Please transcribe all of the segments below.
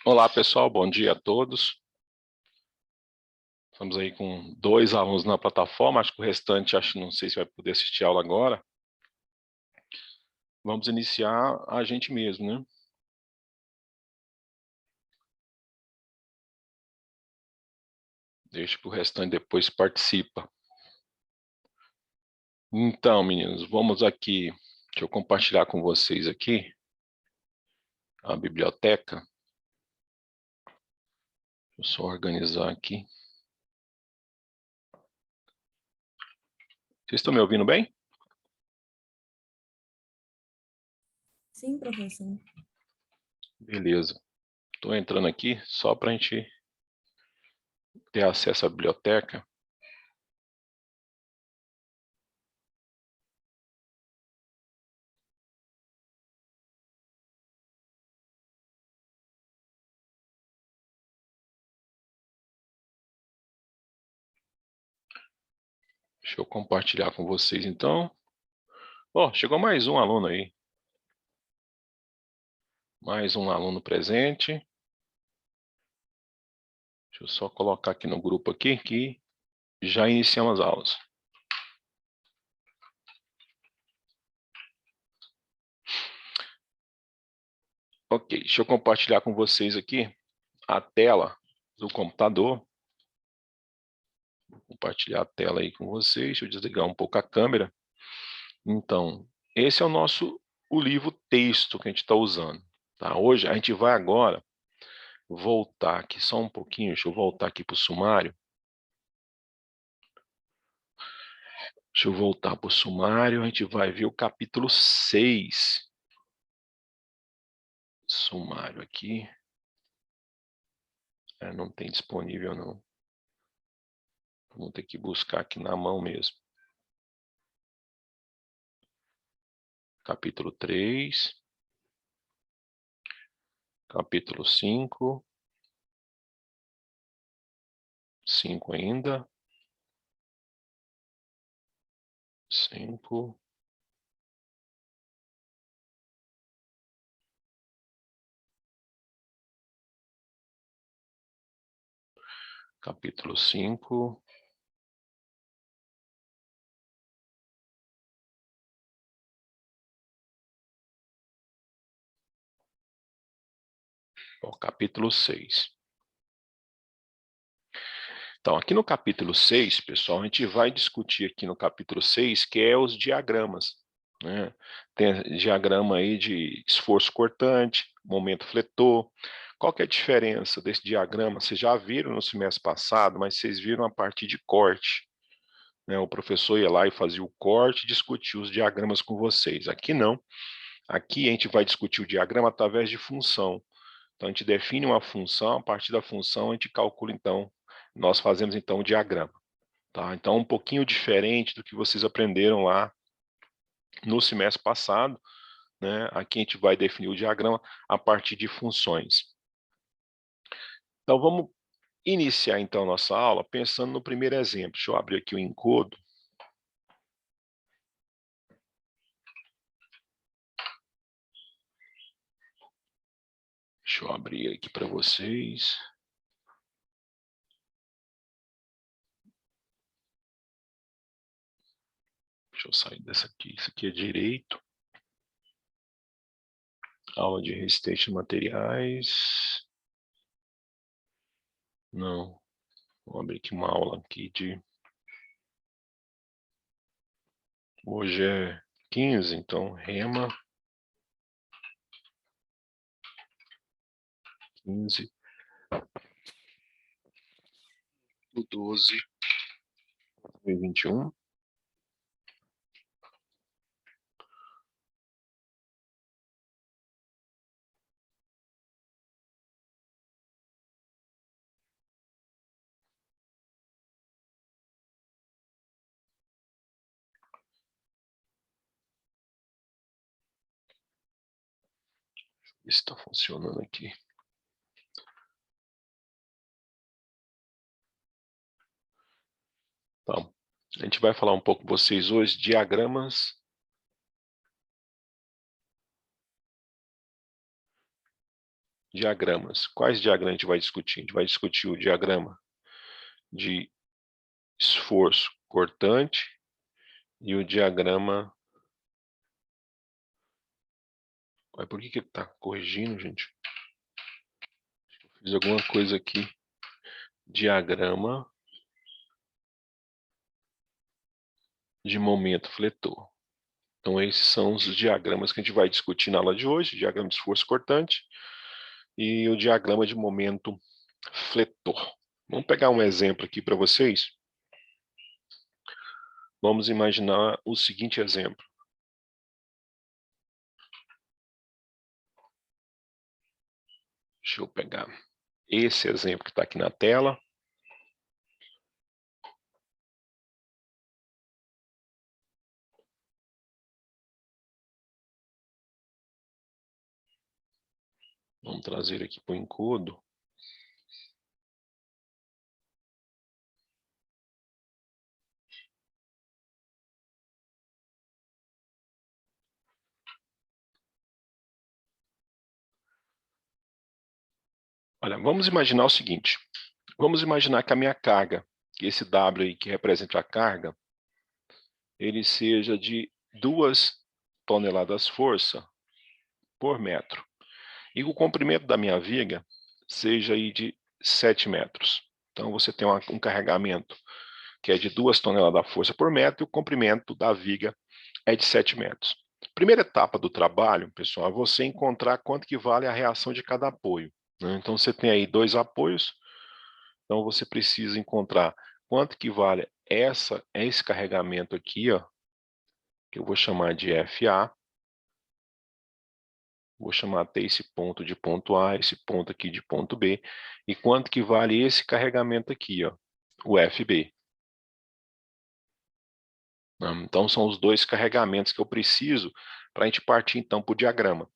Olá, pessoal, bom dia a todos. Estamos aí com 2 alunos na plataforma, acho que o restante, não sei se vai poder assistir a aula agora. Vamos iniciar a gente mesmo, né? Deixa que o restante depois participa. Então, meninos, vamos aqui, deixa eu compartilhar com vocês aqui a biblioteca. Deixa eu só organizar aqui. Vocês estão me ouvindo bem? Sim, professor. Beleza. Estou entrando aqui só para a gente ter acesso à biblioteca. Deixa eu compartilhar com vocês, então. Ó, chegou mais um aluno aí. Mais um aluno presente. Deixa eu só colocar aqui no grupo aqui que já iniciamos as aulas. Ok, deixa eu compartilhar com vocês aqui a tela do computador. Vou compartilhar a tela aí com vocês. Deixa eu desligar um pouco a câmera. Então, esse é o livro texto que a gente está usando. Tá? Hoje a gente vai agora voltar aqui só um pouquinho. Deixa eu voltar aqui para o sumário. Deixa eu voltar para o sumário. A gente vai ver o capítulo 6. Sumário aqui. Não tem disponível, não. Vamos ter que buscar aqui na mão mesmo. Capítulo 3. Capítulo 5. 5 ainda. 5. Capítulo 5. O capítulo 6. Então, aqui no capítulo 6, pessoal, a gente vai discutir aqui no capítulo 6, que é os diagramas, né? Tem diagrama aí de esforço cortante, momento fletor. Qual que é a diferença desse diagrama? Vocês já viram no semestre passado, mas vocês viram a partir de corte, né? O professor ia lá e fazia o corte e discutia os diagramas com vocês. Aqui não. Aqui a gente vai discutir o diagrama através de função. Então, a gente define uma função, a partir da função a gente calcula, então, nós fazemos, então, o diagrama. Tá? Então, um pouquinho diferente do que vocês aprenderam lá no semestre passado, né? Aqui a gente vai definir o diagrama a partir de funções. Então, vamos iniciar, então, nossa aula pensando no primeiro exemplo. Deixa eu abrir aqui o encodo. Deixa eu abrir aqui para vocês. Deixa eu sair dessa aqui. Isso aqui é direito. Aula de resistência de materiais. Não. Vou abrir aqui uma aula aqui de... Hoje é 15, então rema 15 do 12 de 2021. Está funcionando aqui. Tá. A gente vai falar um pouco com vocês hoje, diagramas diagramas. Quais diagramas a gente vai discutir? A gente vai discutir o diagrama de esforço cortante e o diagrama... Ué, por que ele está corrigindo, gente? Fiz alguma coisa aqui. Diagrama de momento fletor. Então, esses são os diagramas que a gente vai discutir na aula de hoje. Diagrama de esforço cortante e o diagrama de momento fletor. Vamos pegar um exemplo aqui para vocês. Vamos imaginar o seguinte exemplo. Deixa eu pegar esse exemplo que está aqui na tela. Vamos trazer aqui para o encodo. Olha, vamos imaginar o seguinte. Vamos imaginar que a minha carga, que esse W aí que representa a carga, ele seja de 2 toneladas força por metro. E o comprimento da minha viga seja aí de 7 metros. Então, você tem um carregamento que é de 2 toneladas força por metro e o comprimento da viga é de 7 metros. Primeira etapa do trabalho, pessoal, é você encontrar quanto que vale a reação de cada apoio, né? Então, você tem aí 2 apoios, então você precisa encontrar quanto que vale esse carregamento aqui, ó, que eu vou chamar de FA. Vou chamar até esse ponto de ponto A, esse ponto aqui de ponto B. E quanto que vale esse carregamento aqui, ó, o FB. Então, são os 2 carregamentos que eu preciso para a gente partir, então, para o diagrama.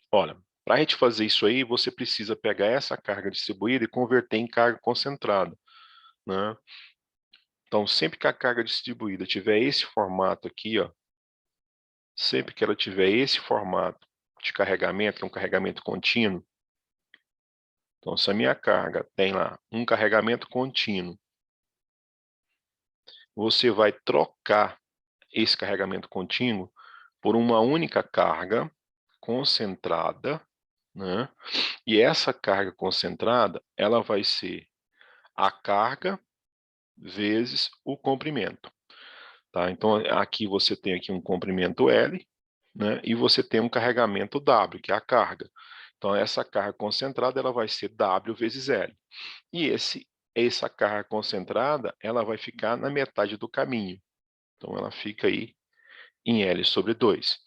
Olha, para a gente fazer isso aí, você precisa pegar essa carga distribuída e converter em carga concentrada, né? Então, sempre que a carga distribuída tiver esse formato aqui, ó, sempre que ela tiver esse formato de carregamento, que é um carregamento contínuo, então, se a minha carga tem lá um carregamento contínuo, você vai trocar esse carregamento contínuo por uma única carga concentrada, né? E essa carga concentrada, ela vai ser a carga vezes o comprimento, tá? Então, aqui você tem aqui um comprimento L, né? E você tem um carregamento W, que é a carga. Então, essa carga concentrada, ela vai ser W vezes L. E essa carga concentrada, ela vai ficar na metade do caminho. Então, ela fica aí em L sobre 2.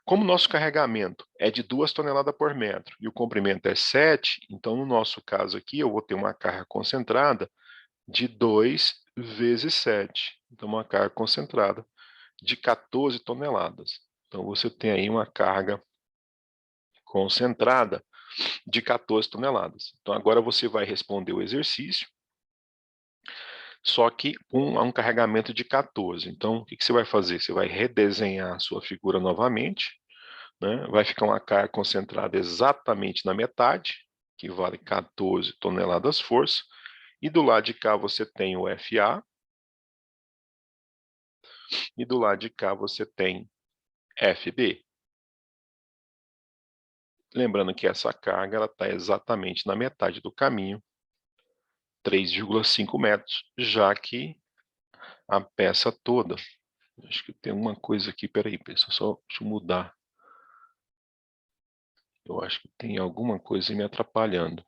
Como o nosso carregamento é de 2 toneladas por metro e o comprimento é 7, então, no nosso caso aqui, eu vou ter uma carga concentrada de 2 vezes 7. Então, uma carga concentrada de 14 toneladas. Então, você tem aí uma carga concentrada de 14 toneladas. Então, agora você vai responder o exercício, só que com um carregamento de 14. Então, o que você vai fazer? Você vai redesenhar a sua figura novamente, né? Vai ficar uma carga concentrada exatamente na metade, que vale 14 toneladas força, e do lado de cá você tem o FA, e do lado de cá você tem FB. Lembrando que essa carga está exatamente na metade do caminho, 3,5 metros, já que a peça toda... Acho que tem uma coisa aqui, peraí, pessoal, só deixa eu mudar. Eu acho que tem alguma coisa me atrapalhando.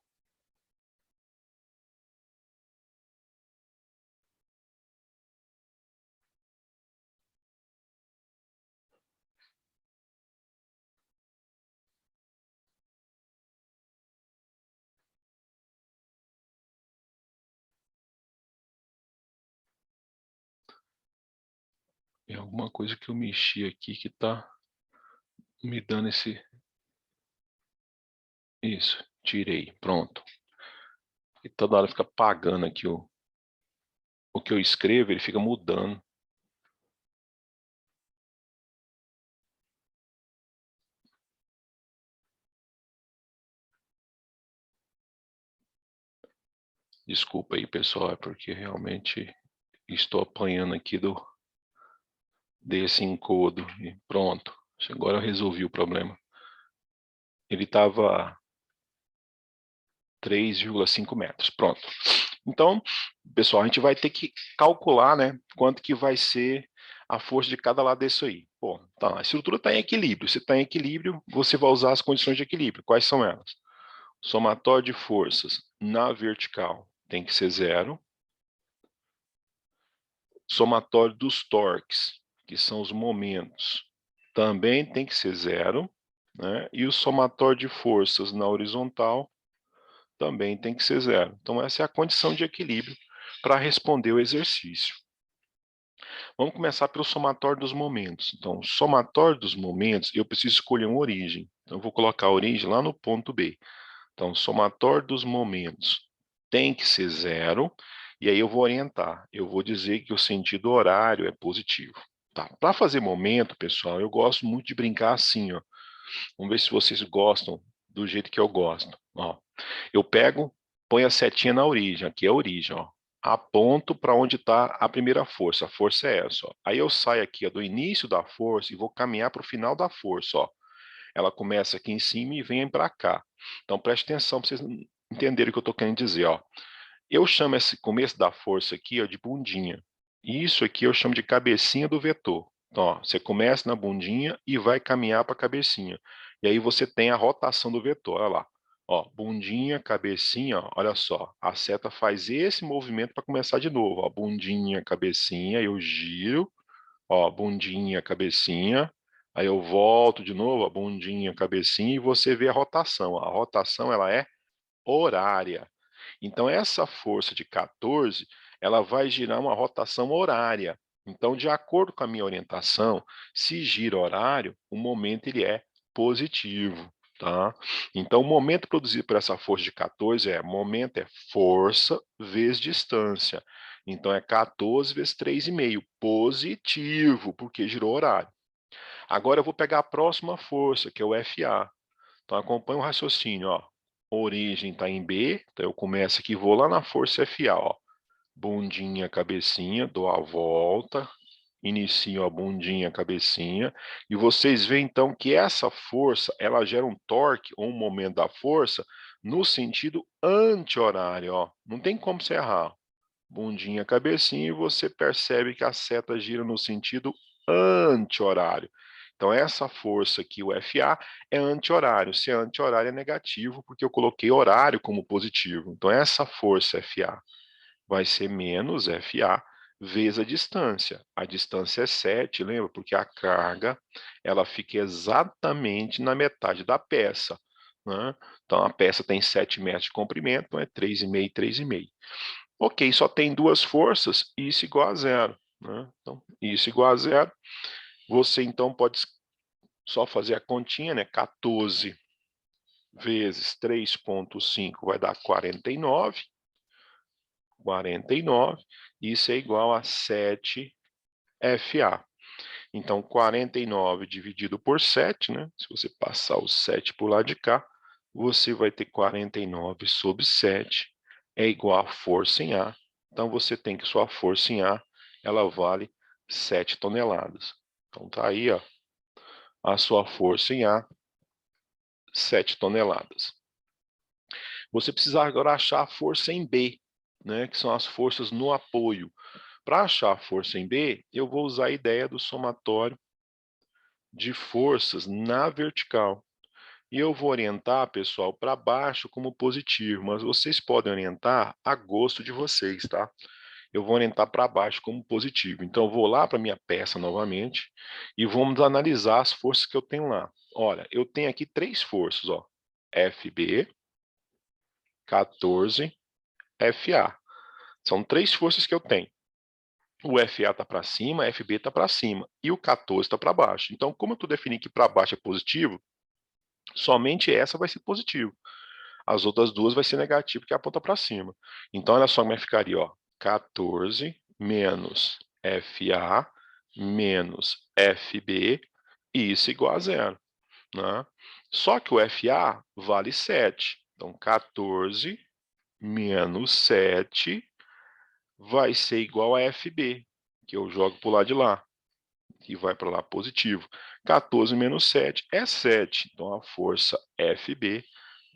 Tem alguma coisa que eu mexi aqui que está me dando esse... Isso, tirei, pronto. E toda hora fica apagando aqui o que eu escrevo, ele fica mudando. Desculpa aí, pessoal, é porque realmente estou apanhando aqui desse encodo. E pronto, agora eu resolvi o problema. Ele estava 3,5 metros, pronto. Então, pessoal, a gente vai ter que calcular, né, quanto que vai ser a força de cada lado disso aí. Pô, tá, a estrutura está em equilíbrio. Se está em equilíbrio, você vai usar as condições de equilíbrio. Quais são elas? Somatório de forças na vertical tem que ser zero. Somatório dos torques, que são os momentos, também tem que ser zero, né? E o somatório de forças na horizontal também tem que ser zero. Então, essa é a condição de equilíbrio para responder o exercício. Vamos começar pelo somatório dos momentos. Então, somatório dos momentos, eu preciso escolher uma origem. Então, eu vou colocar a origem lá no ponto B. Então, somatório dos momentos tem que ser zero, e aí eu vou orientar. Eu vou dizer que o sentido horário é positivo. Tá. Para fazer momento, pessoal, eu gosto muito de brincar assim, ó. Vamos ver se vocês gostam do jeito que eu gosto. Ó, eu pego, ponho a setinha na origem, aqui é a origem, ó. Aponto para onde está a primeira força. A força é essa, ó. Aí eu saio aqui, ó, do início da força e vou caminhar para o final da força, ó. Ela começa aqui em cima e vem para cá. Então preste atenção para vocês entenderem o que eu estou querendo dizer, ó. Eu chamo esse começo da força aqui, ó, de bundinha. E isso aqui eu chamo de cabecinha do vetor. Então, ó, você começa na bundinha e vai caminhar para a cabecinha. E aí você tem a rotação do vetor, olha lá. Ó, bundinha, cabecinha, ó, olha só. A seta faz esse movimento para começar de novo. Ó, bundinha, cabecinha, eu giro. Ó, bundinha, cabecinha. Aí eu volto de novo, a bundinha, cabecinha, e você vê a rotação. A rotação, ela é horária. Então, essa força de 14, ela vai girar uma rotação horária. Então, de acordo com a minha orientação, se gira horário, o momento ele é positivo, tá? Então, o momento produzido por essa força de 14 momento é força vezes distância. Então, é 14 vezes 3,5, positivo, porque girou horário. Agora eu vou pegar a próxima força, que é o FA. Então, acompanha o raciocínio, ó. Origem está em B, então eu começo aqui, vou lá na força FA, ó. Bundinha, cabecinha, dou a volta, inicio a bundinha, cabecinha, e vocês veem então que essa força, ela gera um torque, ou um momento da força, no sentido anti-horário, ó. Não tem como você errar. Bundinha, cabecinha, e você percebe que a seta gira no sentido anti-horário. Então, essa força aqui, o FA, é anti-horário. Se é anti-horário, é negativo, porque eu coloquei horário como positivo. Então, essa força FA vai ser menos FA vezes a distância. A distância é 7, lembra? Porque a carga, ela fica exatamente na metade da peça, né? Então, a peça tem 7 metros de comprimento, então é 3,5, 3,5. Ok, só tem duas forças, isso igual a zero, né? Então, isso igual a zero. Você, então, pode só fazer a continha, né? 14 vezes 3,5 vai dar 49. 49. Isso é igual a 7 FA. Então, 49 dividido por 7, né? Se você passar o 7 para o lado de cá, você vai ter 49 sobre 7 é igual a força em A. Então, você tem que sua força em A, ela vale 7 toneladas. Então, tá aí, ó, a sua força em A, 7 toneladas. Você precisa agora achar a força em B, né? Que são as forças no apoio. Para achar a força em B, eu vou usar a ideia do somatório de forças na vertical. E eu vou orientar, pessoal, para baixo como positivo, mas vocês podem orientar a gosto de vocês, tá? Eu vou orientar para baixo como positivo. Então, eu vou lá para a minha peça novamente e vamos analisar as forças que eu tenho lá. Olha, eu tenho aqui três forças, ó. FB, 14, FA. São três forças que eu tenho. O FA está para cima, FB está para cima e o 14 está para baixo. Então, como eu estou definindo que para baixo é positivo, somente essa vai ser positivo. As outras duas vai ser negativo, porque aponta para cima. Então, olha só como é que ficaria, ó. 14 menos FA menos FB, e isso igual a zero, né? Só que o FA vale 7. Então, 14 menos 7 vai ser igual a FB, que eu jogo para o lado de lá, que vai para lá positivo. 14 menos 7 é 7. Então, a força FB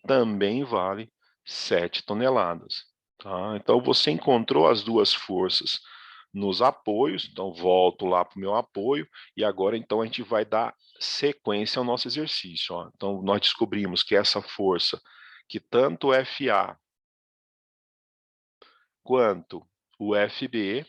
também vale 7 toneladas. Tá? Então, você encontrou as duas forças nos apoios. Então, volto lá para o meu apoio. E agora, então, a gente vai dar sequência ao nosso exercício. Ó. Então, nós descobrimos que essa força, que tanto o FA quanto o FB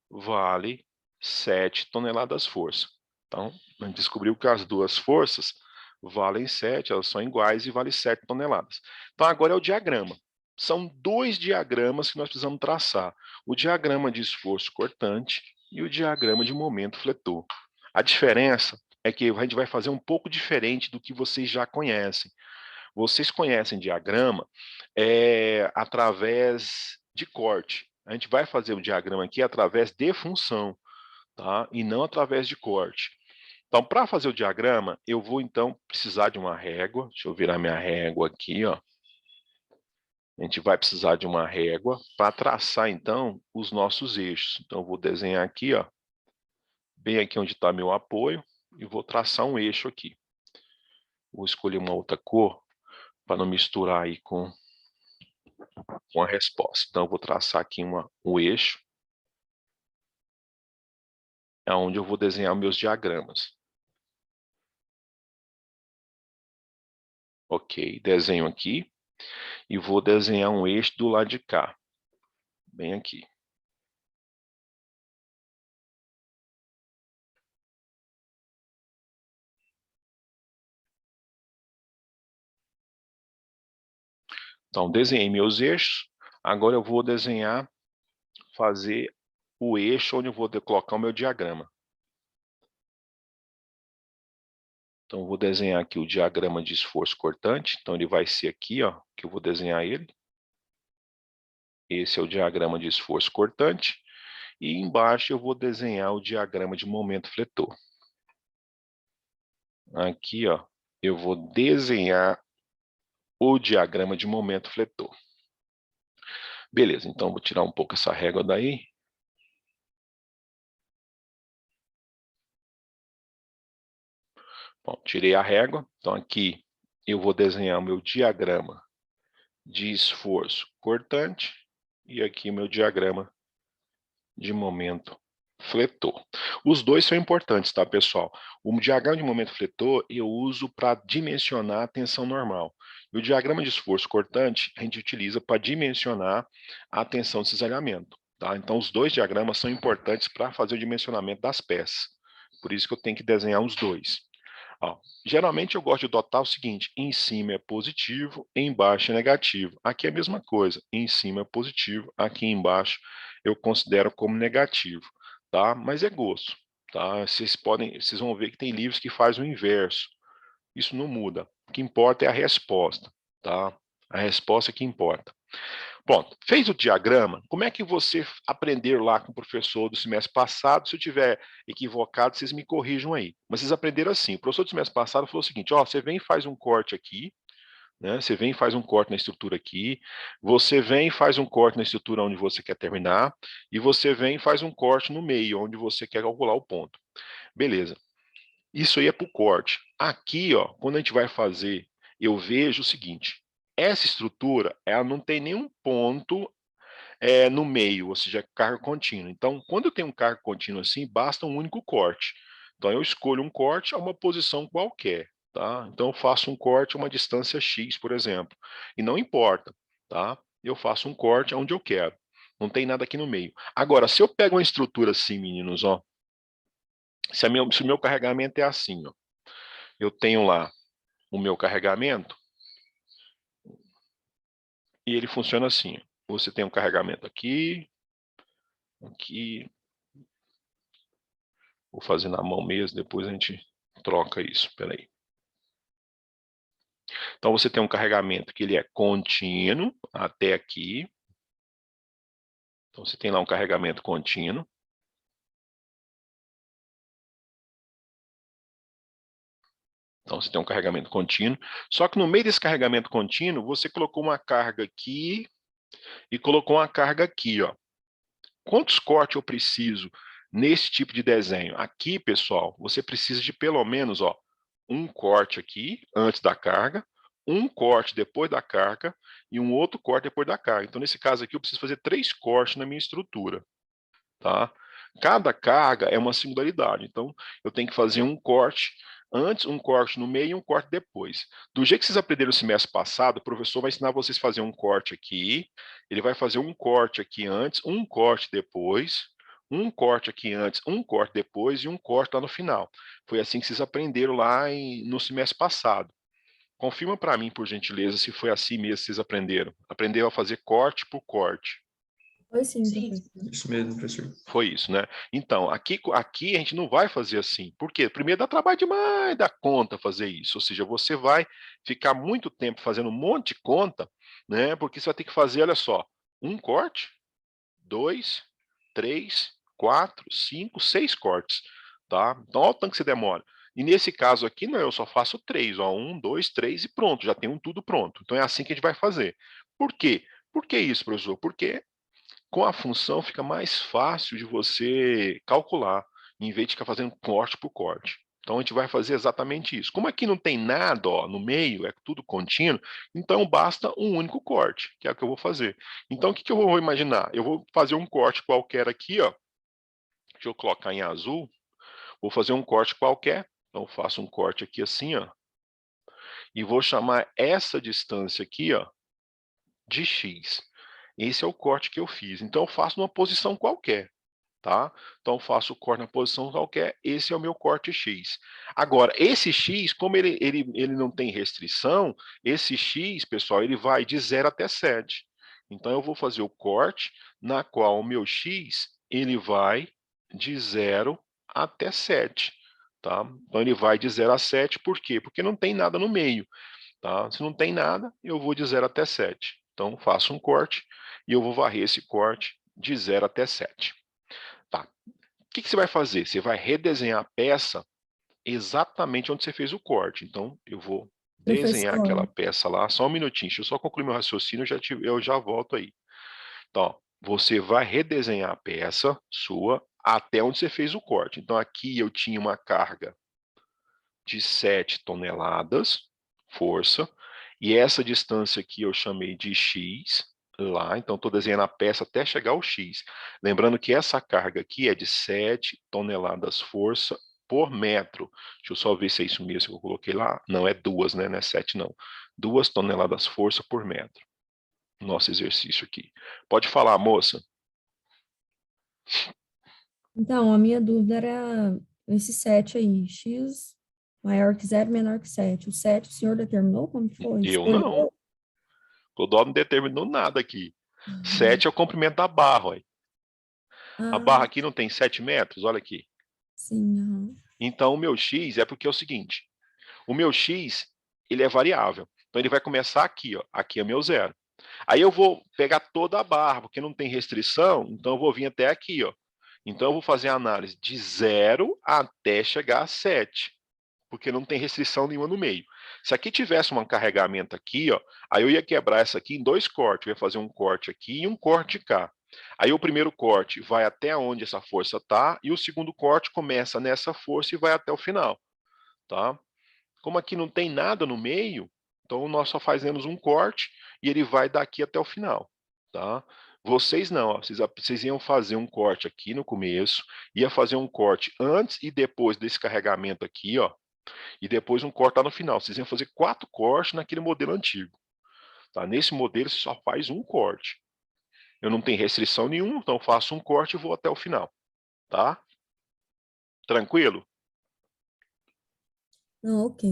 vale 7 toneladas força. Então, a gente descobriu que as duas forças valem 7, elas são iguais e valem 7 toneladas. Então, agora é o diagrama. São dois diagramas que nós precisamos traçar. O diagrama de esforço cortante e o diagrama de momento fletor. A diferença é que a gente vai fazer um pouco diferente do que vocês já conhecem. Vocês conhecem diagrama através de corte. A gente vai fazer o diagrama aqui através de função, tá? E não através de corte. Então, para fazer o diagrama, eu vou, então, precisar de uma régua. Deixa eu virar minha régua aqui, ó. A gente vai precisar de uma régua para traçar, então, os nossos eixos. Então, eu vou desenhar aqui, ó, bem aqui onde está meu apoio, e vou traçar um eixo aqui. Vou escolher uma outra cor para não misturar aí com a resposta. Então, eu vou traçar aqui um eixo, é onde eu vou desenhar meus diagramas. Ok, desenho aqui, e vou desenhar um eixo do lado de cá, bem aqui. Então, desenhei meus eixos, agora eu vou desenhar, fazer o eixo onde eu vou colocar o meu diagrama. Então, eu vou desenhar aqui o diagrama de esforço cortante. Então, ele vai ser aqui, ó, que eu vou desenhar ele. Esse é o diagrama de esforço cortante. E embaixo eu vou desenhar o diagrama de momento fletor. Aqui, ó, eu vou desenhar o diagrama de momento fletor. Beleza, então vou tirar um pouco essa régua daí. Bom, tirei a régua. Então, aqui eu vou desenhar o meu diagrama de esforço cortante e aqui meu diagrama de momento fletor. Os dois são importantes, tá, pessoal? O diagrama de momento fletor eu uso para dimensionar a tensão normal. E o diagrama de esforço cortante a gente utiliza para dimensionar a tensão de cisalhamento. Tá? Então, os dois diagramas são importantes para fazer o dimensionamento das peças. Por isso que eu tenho que desenhar os dois. Ó, geralmente eu gosto de dotar o seguinte: em cima é positivo, embaixo é negativo. Aqui é a mesma coisa, em cima é positivo, aqui embaixo eu considero como negativo, tá? Mas é gosto, tá? Vocês vão ver que tem livros que fazem o inverso. Isso não muda. O que importa é a resposta, tá? A resposta é que importa. Pronto, fez o diagrama, como é que você aprendeu lá com o professor do semestre passado? Se eu tiver equivocado, vocês me corrijam aí. Mas vocês aprenderam assim, o professor do semestre passado falou o seguinte, ó, você vem e faz um corte aqui, né? Você vem e faz um corte na estrutura aqui, você vem e faz um corte na estrutura onde você quer terminar, e você vem e faz um corte no meio, onde você quer calcular o ponto. Beleza. Isso aí é para o corte. Aqui, ó, quando a gente vai fazer, eu vejo o seguinte, essa estrutura, ela não tem nenhum ponto no meio, ou seja, carga contínua. Então, quando eu tenho um carga contínua assim, basta um único corte. Então, eu escolho um corte a uma posição qualquer, tá? Então, eu faço um corte a uma distância X, por exemplo. E não importa, tá? Eu faço um corte onde eu quero. Não tem nada aqui no meio. Agora, se eu pego uma estrutura assim, meninos, ó, se o meu carregamento é assim, ó, eu tenho lá o meu carregamento e ele funciona assim. Você tem um carregamento aqui, aqui. Vou fazer na mão mesmo, depois a gente troca isso. Espera aí. Então, você tem um carregamento que ele é contínuo até aqui. Então, você tem lá um carregamento contínuo. Então, você tem um carregamento contínuo, só que no meio desse carregamento contínuo, você colocou uma carga aqui e colocou uma carga aqui, ó. Quantos cortes eu preciso nesse tipo de desenho? Aqui, pessoal, você precisa de pelo menos, ó, um corte aqui antes da carga, um corte depois da carga e um outro corte depois da carga. Então, nesse caso aqui, eu preciso fazer 3 cortes na minha estrutura, tá? Cada carga é uma singularidade, então eu tenho que fazer um corte antes, um corte no meio e um corte depois. Do jeito que vocês aprenderam no semestre passado, o professor vai ensinar vocês a fazer um corte aqui, ele vai fazer um corte aqui antes, um corte depois, um corte aqui antes, um corte depois e um corte lá no final. Foi assim que vocês aprenderam lá no semestre passado. Confirma para mim, por gentileza, se foi assim mesmo que vocês aprenderam. Aprenderam a fazer corte por corte. Foi sim, professor. Isso mesmo, professor. Foi isso, né? Então, aqui a gente não vai fazer assim. Por quê? Primeiro, dá trabalho demais da conta fazer isso. Ou seja, você vai ficar muito tempo fazendo um monte de conta, né? Porque você vai ter que fazer, olha só, um corte, 2, 3, 4, 5, 6 cortes, tá? Então, olha o tanto que você demora. E nesse caso aqui, não, eu só faço 3, ó, 1, 2, 3 e pronto, já tem um tudo pronto. Então, é assim que a gente vai fazer. Por quê? Por que isso, professor? Porque com a função fica mais fácil de você calcular, em vez de ficar fazendo corte por corte. Então a gente vai fazer exatamente isso. Como aqui não tem nada, ó, no meio, é tudo contínuo, então basta um único corte, que é o que eu vou fazer. Então o que eu vou imaginar? Eu vou fazer um corte qualquer aqui, ó. Deixa eu colocar em azul. Vou fazer um corte qualquer. Então eu faço um corte aqui assim, ó. E vou chamar essa distância aqui, ó, de x. Esse é o corte que eu fiz. Então eu faço numa posição qualquer. Tá? Então, faço o corte na posição qualquer, esse é o meu corte X. Agora, esse X, como ele não tem restrição, esse X, pessoal, ele vai de 0 até 7. Então, eu vou fazer o corte na qual o meu X, ele vai de 0 até 7. Tá? Então, ele vai de 0 a 7, por quê? Porque não tem nada no meio. Tá? Se não tem nada, eu vou de 0 até 7. Então, faço um corte e eu vou varrer esse corte de 0 até 7. Tá. O que você vai fazer? Você vai redesenhar a peça exatamente onde você fez o corte. Então, eu vou desenhar aquela Professor, peça lá. Só um minutinho, deixa eu só concluir meu raciocínio, eu já volto aí. Então, ó, você vai redesenhar a peça sua até onde você fez o corte. Então, aqui eu tinha uma carga de 7 toneladas, força, e essa distância aqui eu chamei de x, lá, então estou desenhando a peça até chegar ao x. Lembrando que essa carga aqui é de 7 toneladas força por metro. Deixa eu só ver se é isso mesmo que eu coloquei lá. Não, é 2, né? Não é 7, não. 2 toneladas força por metro. Nosso exercício aqui. Pode falar, moça. então, a minha dúvida era esse 7 aí, x maior que 0, menor que 7. O 7 o senhor determinou como que foi? Eu não. Escolheu? O Dó não determinou nada aqui. 7 é o comprimento da barra, olha. A Ah, barra aqui não tem 7 metros, olha aqui. sim, aham. Então, o meu x é porque é o seguinte, o meu x, ele é variável. Então, ele vai começar aqui, ó. Aqui é meu zero. Aí eu vou pegar toda a barra, porque não tem restrição, então eu vou vir até aqui, ó. Então, eu vou fazer a análise de 0 até chegar a 7, porque não tem restrição nenhuma no meio. Se aqui tivesse um carregamento aqui, ó, aí eu ia quebrar essa aqui em 2 cortes. Eu ia fazer um corte aqui e um corte cá. Aí o primeiro corte vai até onde essa força está, e o segundo corte começa nessa força e vai até o final. Tá? Como aqui não tem nada no meio, então nós só fazemos um corte e ele vai daqui até o final. Tá? Vocês não, ó, vocês iam fazer um corte aqui no começo, ia fazer um corte antes e depois desse carregamento aqui, ó, e depois um corte lá no final. Vocês iam fazer 4 cortes naquele modelo antigo. Tá? Nesse modelo, você só faz um corte. Eu não tenho restrição nenhuma, então faço um corte e vou até o final. Tá? Tranquilo? Não, ok.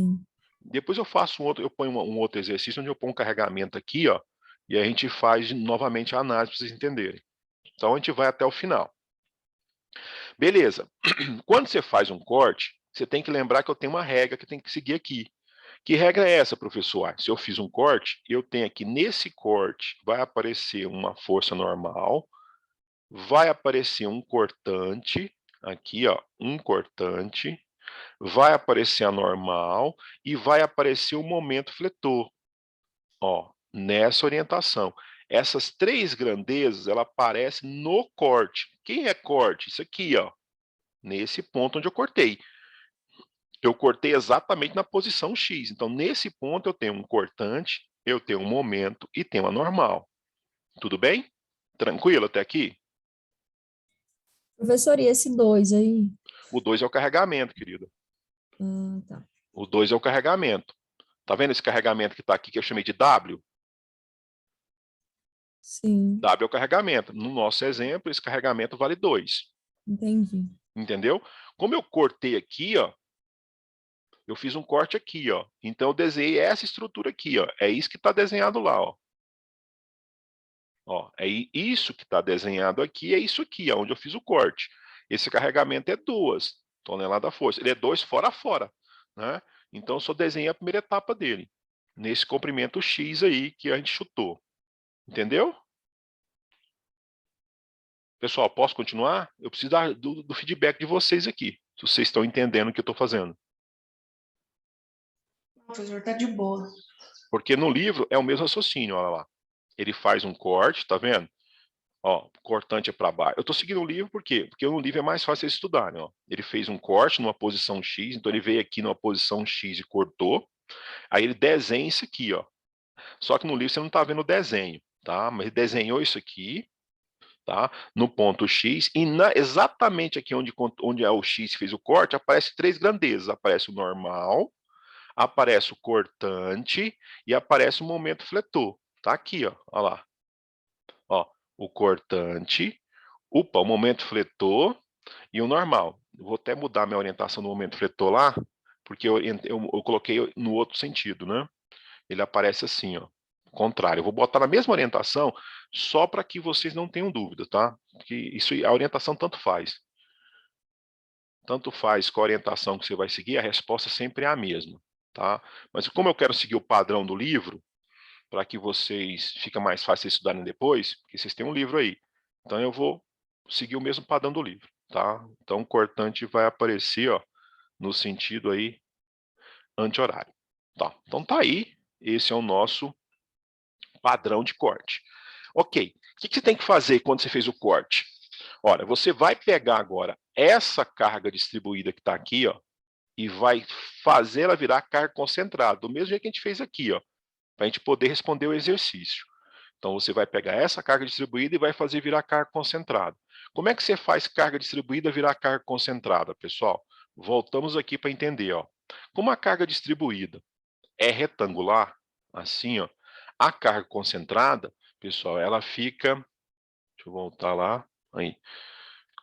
Depois eu faço eu ponho um outro exercício onde eu ponho um carregamento aqui, ó, e a gente faz novamente a análise para vocês entenderem. Então a gente vai até o final. Beleza. Quando você faz um corte, você tem que lembrar que eu tenho uma regra que tem que seguir aqui. Que regra é essa, professor? Se eu fiz um corte, eu tenho aqui nesse corte, vai aparecer uma força normal, vai aparecer um cortante, aqui, ó, um cortante, vai aparecer a normal e vai aparecer o momento fletor. Ó, nessa orientação. Essas três grandezas, ela aparece no corte. Quem é corte? Isso aqui, ó. Nesse ponto onde eu cortei. Eu cortei exatamente na posição X. Então, nesse ponto, eu tenho um cortante, eu tenho um momento e tenho a normal. Tudo bem? Tranquilo até aqui? Professor, e esse 2 aí? O 2 é o carregamento, querida. Ah, tá. O 2 é o carregamento. Tá vendo esse carregamento que está aqui, que eu chamei de W? Sim, W é o carregamento. No nosso exemplo, esse carregamento vale 2. entendi. Entendeu? Como eu cortei aqui, ó, eu fiz um corte aqui, ó. Então eu desenhei essa estrutura aqui, ó. É isso que está desenhado lá, ó. Ó, é isso que está desenhado aqui, é isso aqui, ó, onde eu fiz o corte. Esse carregamento é 2 toneladas força. Ele é 2 fora a fora, né? Então eu só desenhei a primeira etapa dele, nesse comprimento X aí que a gente chutou. Entendeu? Pessoal, posso continuar? Eu preciso do feedback de vocês aqui, se vocês estão entendendo o que eu estou fazendo. O professor tá de boa. Porque no livro é o mesmo raciocínio, olha lá. Ele faz um corte, tá vendo? Ó, cortante é para baixo. Eu estou seguindo o livro por quê? Porque no livro é mais fácil de estudar, né? Ó. Ele fez um corte numa posição X, então ele veio aqui numa posição X e cortou. Aí ele desenha isso aqui, ó. Só que no livro você não está vendo o desenho, tá? Mas ele desenhou isso aqui, tá? No ponto X, e exatamente aqui onde é o X fez o corte, aparece três grandezas. Aparece o normal, aparece o cortante e aparece o momento fletor. Tá aqui, ó. Olha lá. Ó, o cortante, o momento fletor e o normal. Eu vou até mudar minha orientação no momento fletor lá, porque eu coloquei no outro sentido, né? Ele aparece assim, ó. Contrário. Eu vou botar na mesma orientação só para que vocês não tenham dúvida, tá? Porque isso, a orientação tanto faz. Tanto faz com a orientação que você vai seguir, a resposta sempre é a mesma, tá? Mas como eu quero seguir o padrão do livro, para que vocês fica mais fácil estudarem depois, porque vocês têm um livro aí. Então eu vou seguir o mesmo padrão do livro, tá? Então o cortante vai aparecer, ó, no sentido aí anti-horário. Tá. Então tá aí, esse é o nosso padrão de corte. Ok, o que você tem que fazer quando você fez o corte? Olha, você vai pegar agora essa carga distribuída que está aqui, ó, e vai fazer ela virar carga concentrada, do mesmo jeito que a gente fez aqui, ó, para a gente poder responder o exercício. Então, você vai pegar essa carga distribuída e vai fazer virar carga concentrada. Como é que você faz carga distribuída virar carga concentrada, pessoal? Voltamos aqui para entender. Ó. Como a carga distribuída é retangular, assim, ó, a carga concentrada, pessoal, ela fica... Deixa eu voltar lá. Aí.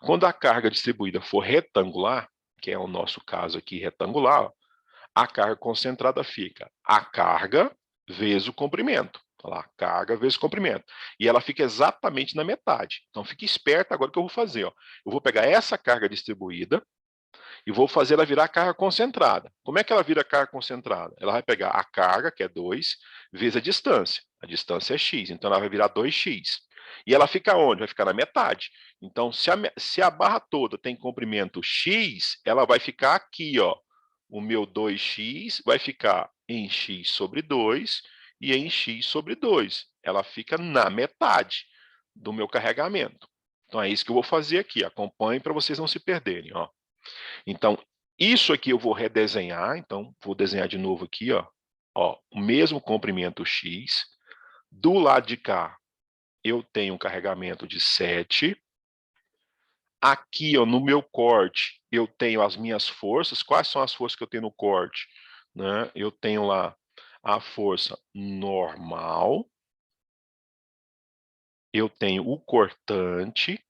Quando a carga distribuída for retangular, que é o nosso caso aqui retangular, ó, a carga concentrada fica a carga vezes o comprimento. Olha lá, carga vezes comprimento. E ela fica exatamente na metade. Então, fique esperto agora o que eu vou fazer. Ó. Eu vou pegar essa carga distribuída e vou fazer ela virar carga concentrada. Como é que ela vira carga concentrada? Ela vai pegar a carga, que é 2, vezes a distância. A distância é x, então ela vai virar 2x. E ela fica onde? Vai ficar na metade. Então, se a barra toda tem comprimento x, ela vai ficar aqui, ó. O meu 2x vai ficar em x sobre 2 e em x sobre 2. Ela fica na metade do meu carregamento. Então, é isso que eu vou fazer aqui. Acompanhe para vocês não se perderem, ó. Então, isso aqui eu vou redesenhar. Então, vou desenhar de novo aqui, ó. Ó, o mesmo comprimento x. Do lado de cá, eu tenho um carregamento de 7. Aqui, ó, no meu corte, eu tenho as minhas forças. Quais são as forças que eu tenho no corte? Né? Eu tenho lá a força normal. Eu tenho o cortante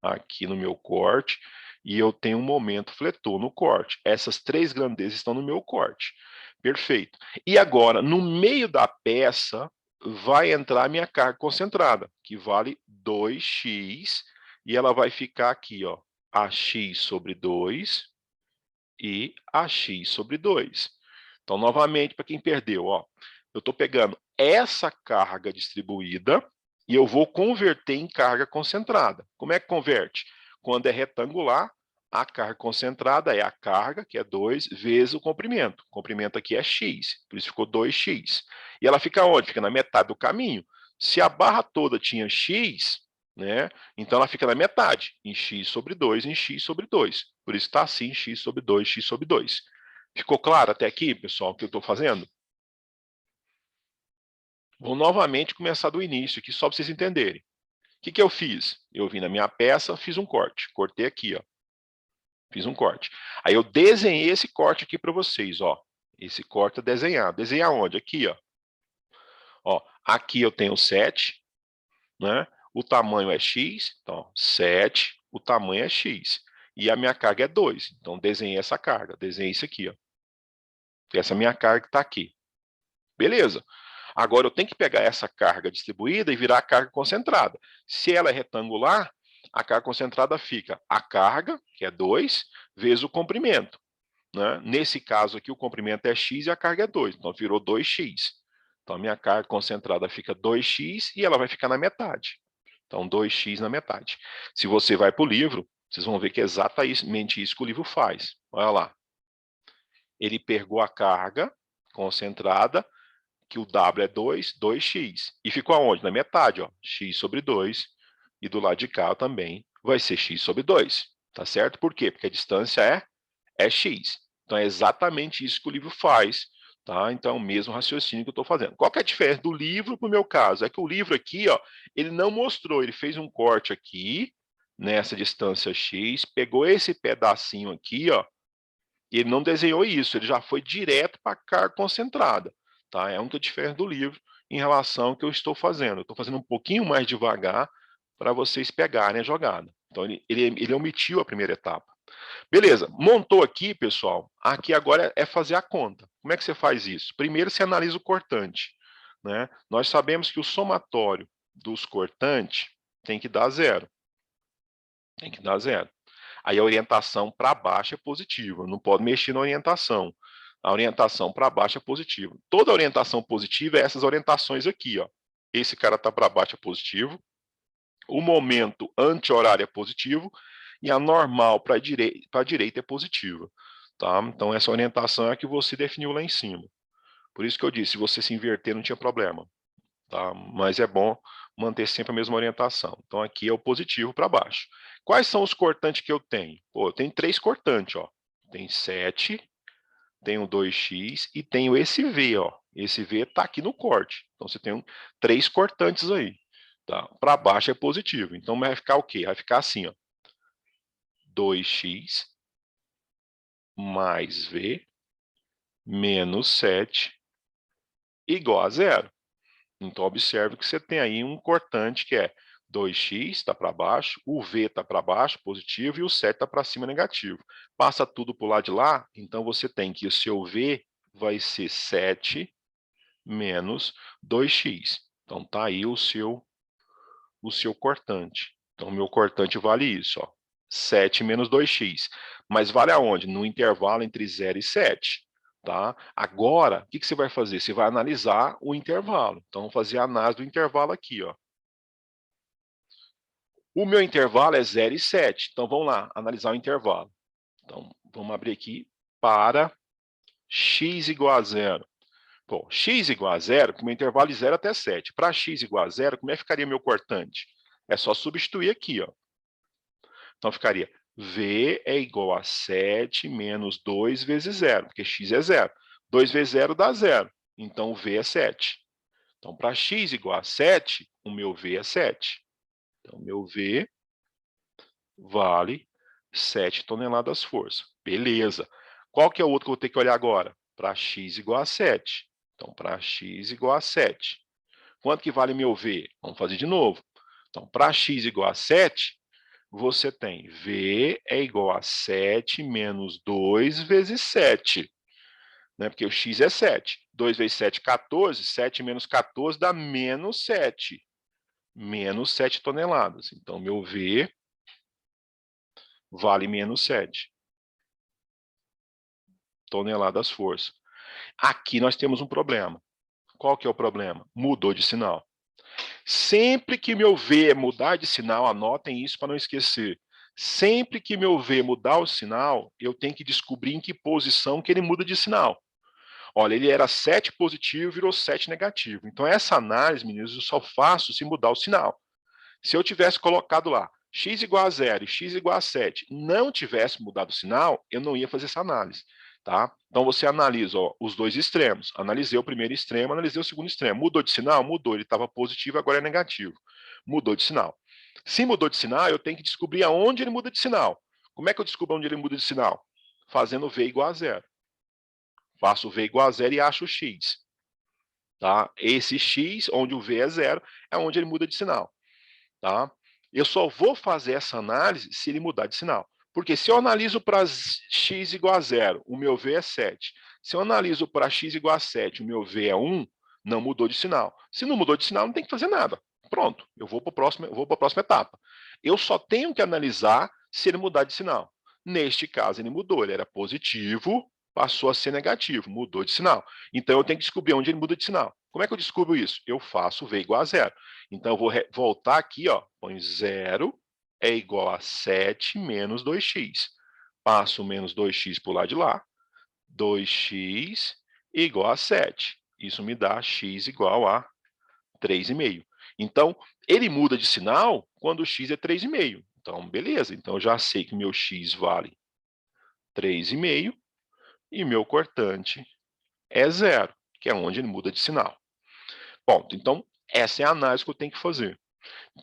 aqui no meu corte. E eu tenho um momento fletor no corte. Essas três grandezas estão no meu corte. Perfeito. E agora, no meio da peça, vai entrar a minha carga concentrada, que vale 2x, e ela vai ficar aqui, ó, AX sobre 2 e AX sobre 2. Então, novamente, para quem perdeu, ó, eu estou pegando essa carga distribuída e eu vou converter em carga concentrada. Como é que converte? Quando é retangular, A carga concentrada é a carga, que é 2, vezes o comprimento. O comprimento aqui é x, por isso ficou 2x. E ela fica onde? Fica na metade do caminho. Se a barra toda tinha x, né, então ela fica na metade, em x sobre 2, em x sobre 2. Por isso está assim, x sobre 2, x sobre 2. Ficou claro até aqui, pessoal, o que eu estou fazendo? Vou novamente começar do início aqui, só para vocês entenderem. O que eu fiz? Eu vim na minha peça, fiz um corte. Cortei aqui, ó. Fiz um corte. Aí eu desenhei esse corte aqui para vocês, ó. Esse corte é desenhado. Desenhar onde? Aqui, ó. Ó, aqui eu tenho 7, né? O tamanho é x, então 7, o tamanho é x. E a minha carga é 2. Então desenhei essa carga, desenhei isso aqui, ó. Essa minha carga que está aqui. Beleza. Agora eu tenho que pegar essa carga distribuída e virar a carga concentrada. Se ela é retangular, a carga concentrada fica a carga, que é 2, vezes o comprimento. Né? Nesse caso aqui, o comprimento é x e a carga é 2, então virou 2x. Então, a minha carga concentrada fica 2x e ela vai ficar na metade. Então, 2x na metade. Se você vai para o livro, vocês vão ver que é exatamente isso que o livro faz. Olha lá. Ele pegou a carga concentrada, que o W é 2, 2x. E ficou aonde? Na metade, ó, x sobre 2. E do lado de cá também vai ser x sobre 2. Tá certo? Por quê? Porque a distância é x. Então, é exatamente isso que o livro faz. Tá? Então, é o mesmo raciocínio que eu estou fazendo. Qual que é a diferença do livro para o meu caso? É que o livro aqui, ó, ele não mostrou, ele fez um corte aqui, nessa distância x, pegou esse pedacinho aqui, ó, e ele não desenhou isso, ele já foi direto para a carga concentrada. Tá? É a única diferença do livro em relação ao que eu estou fazendo. Eu estou fazendo um pouquinho mais devagar para vocês pegarem a jogada. Então, ele omitiu a primeira etapa. Beleza, montou aqui, pessoal. Aqui agora é fazer a conta. Como é que você faz isso? Primeiro, você analisa o cortante. Né? Nós sabemos que o somatório dos cortantes tem que dar 0. Tem que dar 0. Aí a orientação para baixo é positiva, não pode mexer na orientação. A orientação para baixo é positiva. Toda orientação positiva é essas orientações aqui, ó. Esse cara está para baixo é positivo, o momento anti-horário é positivo e a normal para a direita é positiva. Tá? Então, essa orientação é a que você definiu lá em cima. Por isso que eu disse, se você se inverter, não tinha problema. Tá? Mas é bom manter sempre a mesma orientação. Então, aqui é o positivo para baixo. Quais são os cortantes que eu tenho? Pô, eu tenho 3 cortantes. Ó. Tem 7, tenho 2x e tenho esse V. Ó. Esse V está aqui no corte. Então, você tem 3 cortantes aí. Tá? Para baixo é positivo. Então, vai ficar o quê? Vai ficar assim, ó. 2x mais V menos 7 igual a 0. Então, observe que você tem aí um cortante que é 2x está para baixo, o V está para baixo, positivo, e o 7 está para cima, negativo. Passa tudo para o lado de lá, então você tem que o seu V vai ser 7 menos 2x. Então, está aí o seu cortante. Então, o meu cortante vale isso, ó, 7 menos 2x. Mas vale aonde? No intervalo entre 0 e 7. Tá? Agora, o que você vai fazer? Você vai analisar o intervalo. Então, vou fazer a análise do intervalo aqui. Ó. O meu intervalo é 0 e 7. Então, vamos lá, analisar o intervalo. Então, vamos abrir aqui para x igual a 0. Bom, x igual a 0, com o meu intervalo de 0 até 7. Para x igual a 0, como é que ficaria meu cortante? É só substituir aqui. Ó. Então, ficaria V é igual a 7 menos 2 vezes 0, porque x é 0. 2 vezes 0 dá 0. Então, o V é 7. Então, para x igual a 7, o meu V é 7. Então, meu V vale 7 toneladas força. Beleza. Qual que é o outro que eu vou ter que olhar agora? Para x igual a 7. Então, para x igual a 7. Quanto que vale meu V? Vamos fazer de novo. Então, para x igual a 7, você tem V é igual a 7 menos 2 vezes 7. Né? Porque o x é 7. 2 vezes 7, 14. 7 menos 14 dá menos 7. Menos 7 toneladas. Então, meu V vale menos 7 toneladas força. Aqui nós temos um problema. Qual que é o problema? Mudou de sinal. Sempre que meu V mudar de sinal, anotem isso para não esquecer. Sempre que meu V mudar o sinal, eu tenho que descobrir em que posição que ele muda de sinal. Olha, ele era 7 positivo, virou 7 negativo. Então, essa análise, meninos, eu só faço se mudar o sinal. Se eu tivesse colocado lá x igual a 0 e x igual a 7, não tivesse mudado o sinal, eu não ia fazer essa análise. Tá? Então, você analisa os dois extremos. Analisei o primeiro extremo, analisei o segundo extremo. Mudou de sinal? Mudou. Ele estava positivo, agora é negativo. Mudou de sinal. Se mudou de sinal, eu tenho que descobrir aonde ele muda de sinal. Como é que eu descubro onde ele muda de sinal? Fazendo V igual a 0. Faço V igual a 0 e acho o x. Tá? Esse x, onde o V é 0, é onde ele muda de sinal. Tá? Eu só vou fazer essa análise se ele mudar de sinal. Porque se eu analiso para x igual a 0, o meu V é 7. Se eu analiso para x igual a 7, o meu V é 1, não mudou de sinal. Se não mudou de sinal, não tem que fazer nada. Pronto, eu vou para a próxima etapa. Eu só tenho que analisar se ele mudar de sinal. Neste caso, ele mudou, ele era positivo, passou a ser negativo, mudou de sinal. Então, eu tenho que descobrir onde ele muda de sinal. Como é que eu descubro isso? Eu faço V igual a 0. Então, eu vou voltar aqui, ó, põe 0 é igual a 7 menos 2x. Passo menos 2x por lá de lá, 2x igual a 7. Isso me dá x igual a 3,5. Então, ele muda de sinal quando o x é 3,5. Então, beleza. Então, eu já sei que meu x vale 3,5 e meu cortante é 0, que é onde ele muda de sinal. Ponto. Então, essa é a análise que eu tenho que fazer.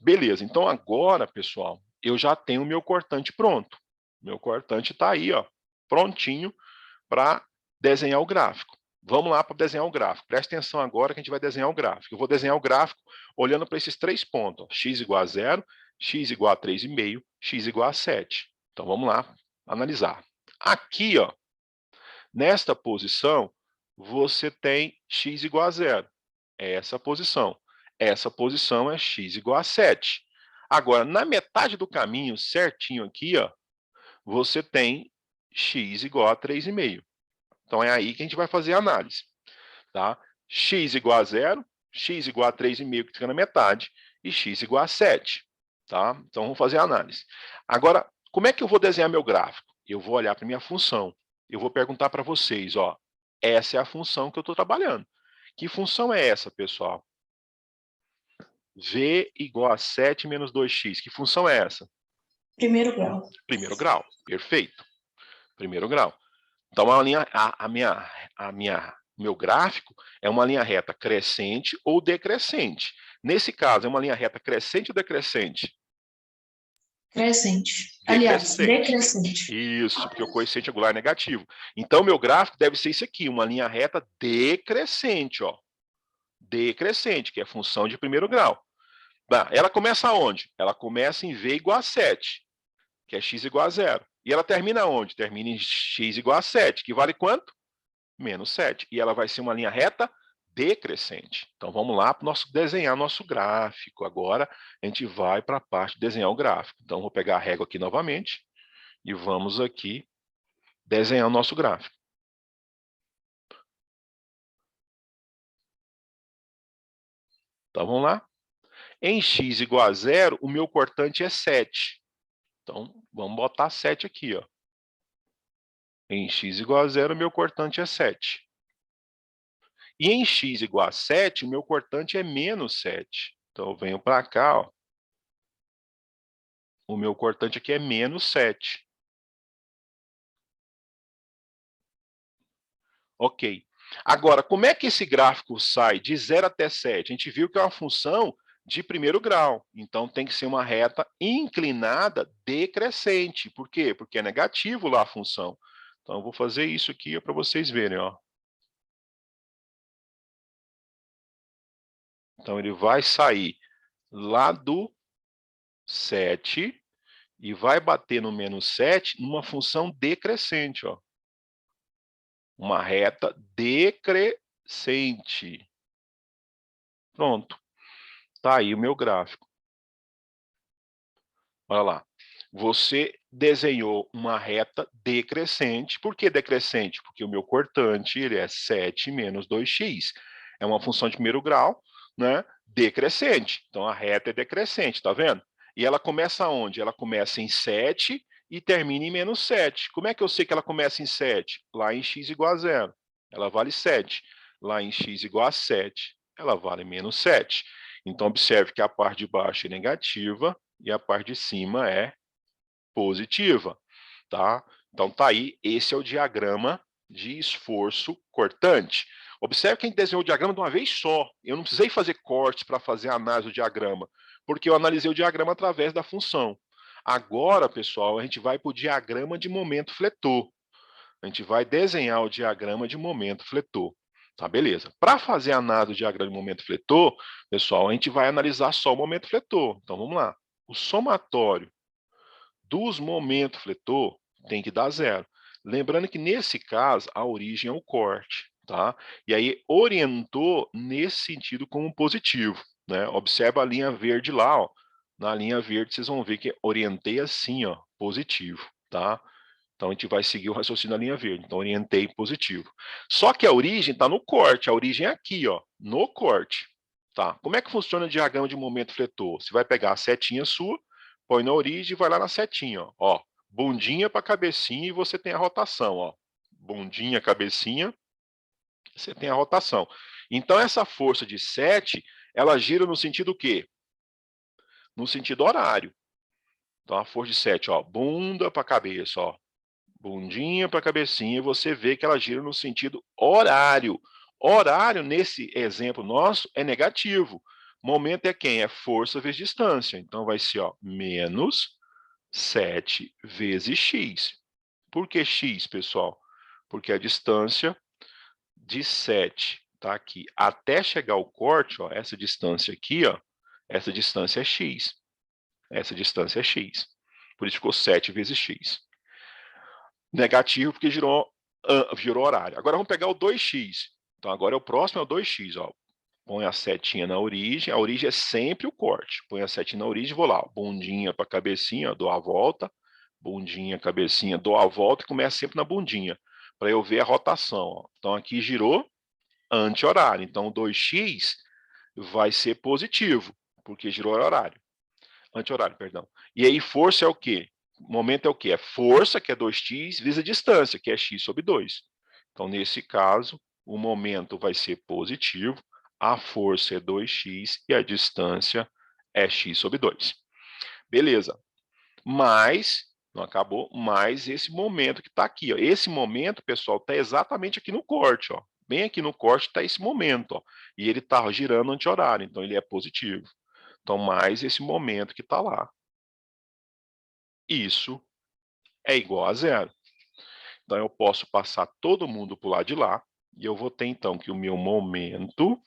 Beleza. Então, agora, pessoal, eu já tenho o meu cortante pronto. Meu cortante está aí, ó, prontinho para desenhar o gráfico. Vamos lá para desenhar o gráfico. Presta atenção agora que a gente vai desenhar o gráfico. Eu vou desenhar o gráfico olhando para esses 3 pontos. Ó, x igual a 0, x igual a 3,5, x igual a 7. Então, vamos lá analisar. Aqui, ó, nesta posição, você tem x igual a 0. Essa posição. Essa posição é x igual a 7. Agora, na metade do caminho, certinho aqui, ó, você tem x igual a 3,5. Então, é aí que a gente vai fazer a análise. Tá? X igual a 0, x igual a 3,5, que fica na metade, e x igual a 7. Tá? Então, vamos fazer a análise. Agora, como é que eu vou desenhar meu gráfico? Eu vou olhar para a minha função. Eu vou perguntar para vocês, ó, essa é a função que eu estou trabalhando. Que função é essa, pessoal? V igual a 7 menos 2x. Que função é essa? Primeiro grau. Primeiro grau. Perfeito. Primeiro grau. Então, meu gráfico é uma linha reta crescente ou decrescente. Nesse caso, é uma linha reta crescente ou decrescente? Crescente. Aliás, decrescente. Isso, porque o coeficiente angular é negativo. Então, meu gráfico deve ser isso aqui, uma linha reta decrescente, ó. Decrescente, que é função de primeiro grau. Ela começa onde? Ela começa em V igual a 7, que é x igual a 0. E ela termina onde? Termina em x igual a 7, que vale quanto? Menos 7. E ela vai ser uma linha reta decrescente. Então, vamos lá para desenhar nosso gráfico. Agora, a gente vai para a parte de desenhar o gráfico. Então, vou pegar a régua aqui novamente e vamos aqui desenhar o nosso gráfico. Então, vamos lá. Em x igual a 0, o meu cortante é 7. Então, vamos botar 7 aqui, ó. Em x igual a 0, o meu cortante é 7. E em x igual a 7, o meu cortante é menos 7. Então, eu venho para cá, ó. O meu cortante aqui é menos 7. Ok. Agora, como é que esse gráfico sai de 0 até 7? A gente viu que é uma função de primeiro grau. Então, tem que ser uma reta inclinada decrescente. Por quê? Porque é negativo lá a função. Então, eu vou fazer isso aqui para vocês verem, ó. Então, ele vai sair lá do 7 e vai bater no menos 7 numa função decrescente, ó. Uma reta decrescente. Pronto. Tá aí o meu gráfico. Olha lá. Você desenhou uma reta decrescente. Por que decrescente? Porque o meu cortante ele é 7 menos 2x. É uma função de primeiro grau, né? Decrescente. Então, a reta é decrescente, tá vendo? E ela começa onde? Ela começa em 7 e termina em menos 7. Como é que eu sei que ela começa em 7? Lá em x igual a 0. Ela vale 7. Lá em x igual a 7, ela vale menos 7. Então, observe que a parte de baixo é negativa e a parte de cima é positiva, tá? Então, tá aí, esse é o diagrama de esforço cortante. Observe que a gente desenhou o diagrama de uma vez só. Eu não precisei fazer cortes para fazer a análise do diagrama, porque eu analisei o diagrama através da função. Agora, pessoal, a gente vai para o diagrama de momento fletor. A gente vai desenhar o diagrama de momento fletor. Tá, beleza. Para fazer a análise do diagrama de momento fletor, pessoal, a gente vai analisar só o momento fletor. Então, vamos lá. O somatório dos momentos fletor tem que dar 0. Lembrando que, nesse caso, a origem é o corte, tá? E aí, orientou nesse sentido como positivo, né? Observa a linha verde lá, ó. Na linha verde, vocês vão ver que orientei assim, ó, positivo, tá? Então, a gente vai seguir o raciocínio da linha verde. Então, orientei positivo. Só que a origem está no corte. A origem é aqui, ó, no corte. Tá? Como é que funciona o diagrama de momento fletor? Você vai pegar a setinha sua, põe na origem e vai lá na setinha, ó. Bundinha para cabecinha e você tem a rotação, ó. Bundinha, cabecinha, você tem a rotação. Então, essa força de 7, ela gira no sentido o quê? No sentido horário. Então, a força de 7, ó, bunda para cabeça, ó. Bundinha para cabecinha, e você vê que ela gira no sentido horário. Horário, nesse exemplo nosso, é negativo. Momento é quem? É força vezes distância. Então, vai ser, ó, menos 7 vezes x. Por que x, pessoal? Porque a distância de 7 tá aqui até chegar ao corte, ó, essa distância aqui, ó, essa distância é x. Essa distância é x. Por isso ficou 7 vezes x. Negativo porque girou horário. Agora vamos pegar o 2x. Então agora o próximo é o 2x. Ó. Põe a setinha na origem. A origem é sempre o corte. Põe a setinha na origem e vou lá. Ó. Bundinha para cabecinha, dou a volta. Bundinha, cabecinha, dou a volta e começa sempre na bundinha. Para eu ver a rotação. Ó. Então aqui girou anti-horário. Então o 2x vai ser positivo, porque girou horário. Anti-horário, perdão. E aí força é o quê? Momento é o quê? É força, que é 2x, vezes a distância, que é x sobre 2. Então, nesse caso, o momento vai ser positivo, a força é 2x e a distância é x sobre 2. Beleza. Mas, não acabou, mas esse momento que está aqui, ó. Esse momento, pessoal, está exatamente aqui no corte, ó. Bem aqui no corte está esse momento, ó. E ele está girando anti-horário, então ele é positivo. Então, mais esse momento que está lá. Isso é igual a 0. Então, eu posso passar todo mundo para o lado de lá, e eu vou ter, então, que o meu momento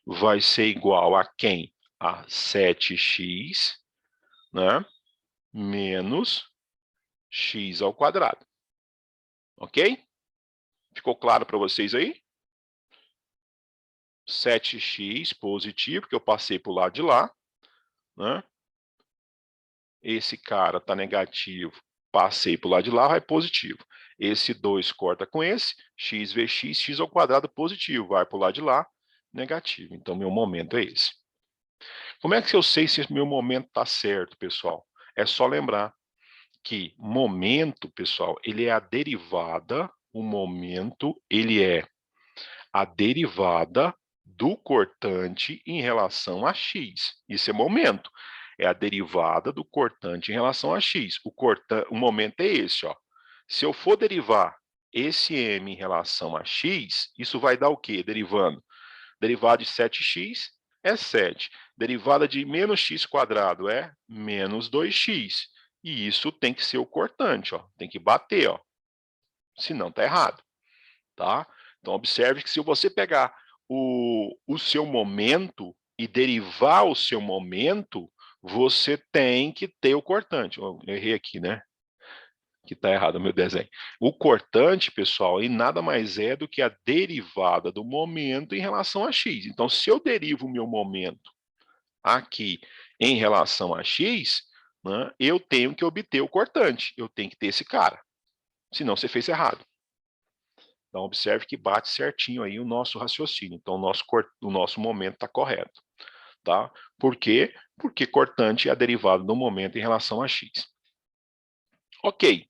vai ser igual a quem? A 7x, né? Menos x ao quadrado. Ok? Ficou claro para vocês aí? 7x positivo, que eu passei para o lado de lá, né? Esse cara está negativo, passei para o lado de lá, vai positivo. Esse 2 corta com esse, x vezes x, x ao quadrado positivo, vai para o lado de lá, negativo. Então, meu momento é esse. Como é que eu sei se meu momento está certo, pessoal? É só lembrar que momento, pessoal, ele é a derivada, o momento, ele é a derivada do cortante em relação a x. Isso é momento. É a derivada do cortante em relação a x. O momento é esse, ó. Se eu for derivar esse m em relação a x, isso vai dar o quê? Derivando. Derivada de 7x é 7. Derivada de menos x quadrado é menos 2x. E isso tem que ser o cortante, ó. Tem que bater, ó. Senão tá errado, tá? Então, observe que se você pegar o seu momento e derivar o seu momento, você tem que ter o cortante. Eu errei aqui, né? Que está errado o meu desenho. O cortante, pessoal, ele nada mais é do que a derivada do momento em relação a x. Então, se eu derivo o meu momento aqui em relação a x, né, eu tenho que obter o cortante. Eu tenho que ter esse cara. Senão, você fez errado. Então, observe que bate certinho aí o nosso raciocínio. Então, o nosso momento está correto. Tá? Por quê? porque cortante é a derivada do momento em relação a x. Ok.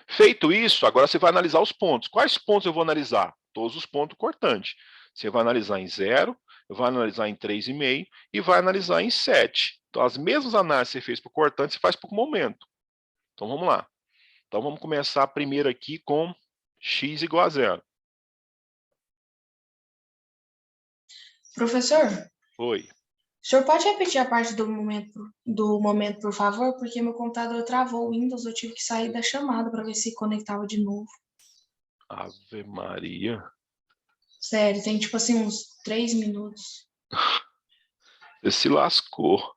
Feito isso, agora você vai analisar os pontos. Quais pontos eu vou analisar? Todos os pontos cortantes. Você vai analisar em 0, vai analisar em 3,5 e vai analisar em 7. Então, as mesmas análises que você fez para o cortante, você faz para o momento. Então, vamos lá. Então, vamos começar primeiro aqui com x igual a 0. Professor, Oi. o senhor pode repetir a parte do momento, por favor? Porque meu computador travou o Windows, eu tive que sair da chamada para ver se conectava de novo. Ave Maria. Sério, tem tipo assim uns 3 minutos. Você se lascou.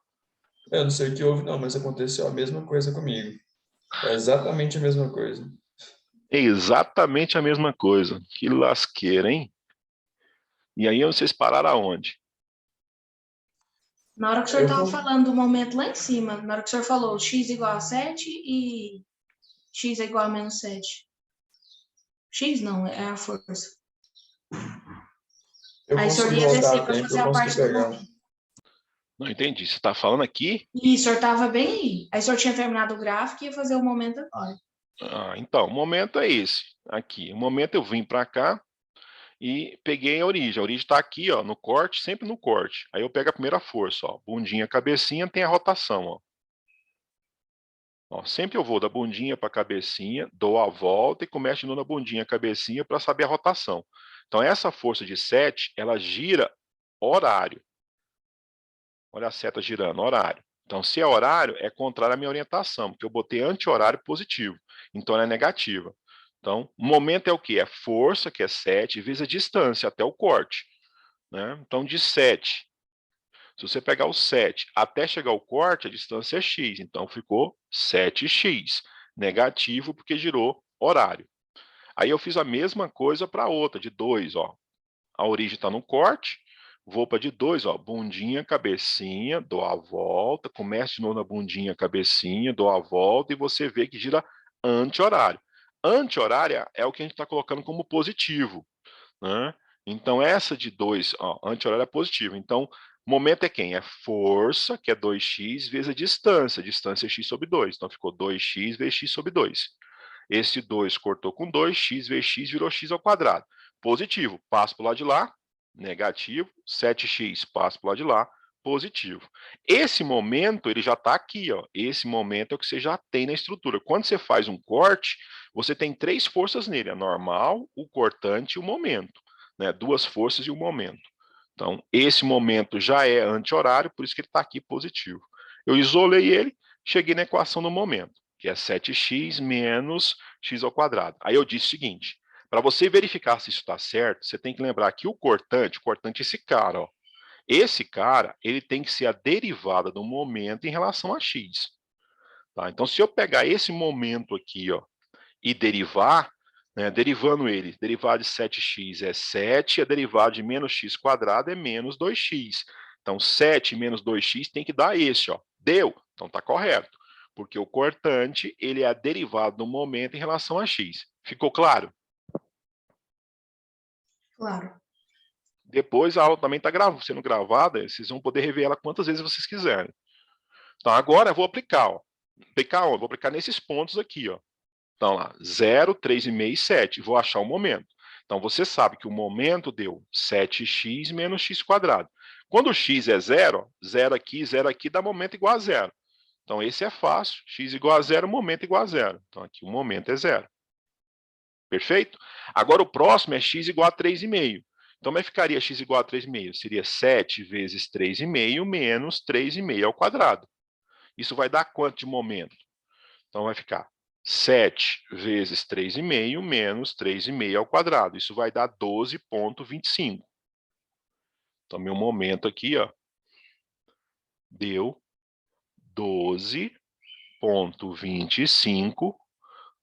Eu não sei o que houve, não, mas aconteceu a mesma coisa comigo. É exatamente a mesma coisa. É exatamente a mesma coisa. Que lasqueira, hein? E aí vocês pararam aonde? Na hora que o senhor estava falando do momento lá em cima, na hora que o senhor falou x igual a 7 e x é igual a menos 7. X não, é a força. Eu Aí o senhor consegui ia voltar descer a para tempo, fazer eu a consegui parte do pegar. momento. Não entendi. Você está falando aqui? E o senhor estava bem aí. Aí o senhor tinha terminado o gráfico e ia fazer o momento agora. Então, o momento é esse. Aqui. O momento eu vim para cá e peguei a origem. A origem está aqui, ó, no corte, sempre no corte. Aí eu pego a primeira força, ó. Bundinha, cabecinha, tem a rotação, ó. Ó, sempre eu vou da bundinha para a cabecinha, dou a volta e começo de novo na bundinha, cabecinha, para saber a rotação. Então, essa força de 7, ela gira horário. Olha a seta girando, horário. Então, se é horário, é contrário à minha orientação, porque eu botei anti-horário positivo. Então, ela é negativa. Então, o momento é o quê? É força, que é 7, vezes a distância até o corte. Né? Então, de 7. Se você pegar o 7 até chegar ao corte, a distância é x. Então, ficou 7x. Negativo, porque girou horário. Aí eu fiz a mesma coisa para a outra, de 2. Ó. A origem está no corte. Vou para de 2, ó, bundinha, cabecinha, dou a volta, começo de novo na bundinha, cabecinha, dou a volta e você vê que gira anti-horário. Anti-horária é o que a gente está colocando como positivo, né? Então, essa de 2, anti-horário é positivo. Então, momento é quem? É força, que é 2x, vezes a distância é x sobre 2. Então, ficou 2x vezes x sobre 2. Esse 2 cortou com 2, x vezes x virou x ao quadrado. Positivo, passo para o lado de lá, negativo, 7x passa para o lado de lá, positivo. Esse momento, ele já está aqui, ó. Esse momento é o que você já tem na estrutura. Quando você faz um corte, você tem 3 forças nele, a normal, o cortante e o momento. Né? 2 forças e um momento. Então, esse momento já é anti-horário, por isso que ele está aqui positivo. Eu isolei ele, cheguei na equação do momento, que é 7x menos x ao quadrado. Aí eu disse o seguinte, para você verificar se isso está certo, você tem que lembrar que o cortante é esse cara, ó. Esse cara, ele tem que ser a derivada do momento em relação a x. Tá? Então, se eu pegar esse momento aqui, ó, e derivar, né, derivando ele, derivada de 7x é 7, a derivada de menos x quadrado é menos 2x. Então, 7 menos 2x tem que dar esse, ó. Deu? Então, está correto. Porque o cortante, ele é a derivada do momento em relação a x. Ficou claro? Claro. Depois a aula também está sendo gravada, vocês vão poder rever ela quantas vezes vocês quiserem. Então, agora eu vou aplicar, ó. Eu vou aplicar nesses pontos aqui, ó. Então, lá, 0, 3,5 e 7. Vou achar o momento. Então, você sabe que o momento deu 7x menos x quadrado. Quando o x é 0, 0 aqui, dá momento igual a 0. Então, esse é fácil. X igual a 0, momento igual a 0. Então, aqui o momento é 0. Perfeito? Agora, o próximo é x igual a 3,5. Então, como ficaria x igual a 3,5? Seria 7 vezes 3,5 menos 3,5 ao quadrado. Isso vai dar quanto de momento? Então, vai ficar 7 vezes 3,5 menos 3,5 ao quadrado. Isso vai dar 12,25. Então, meu momento aqui, ó, deu 12,25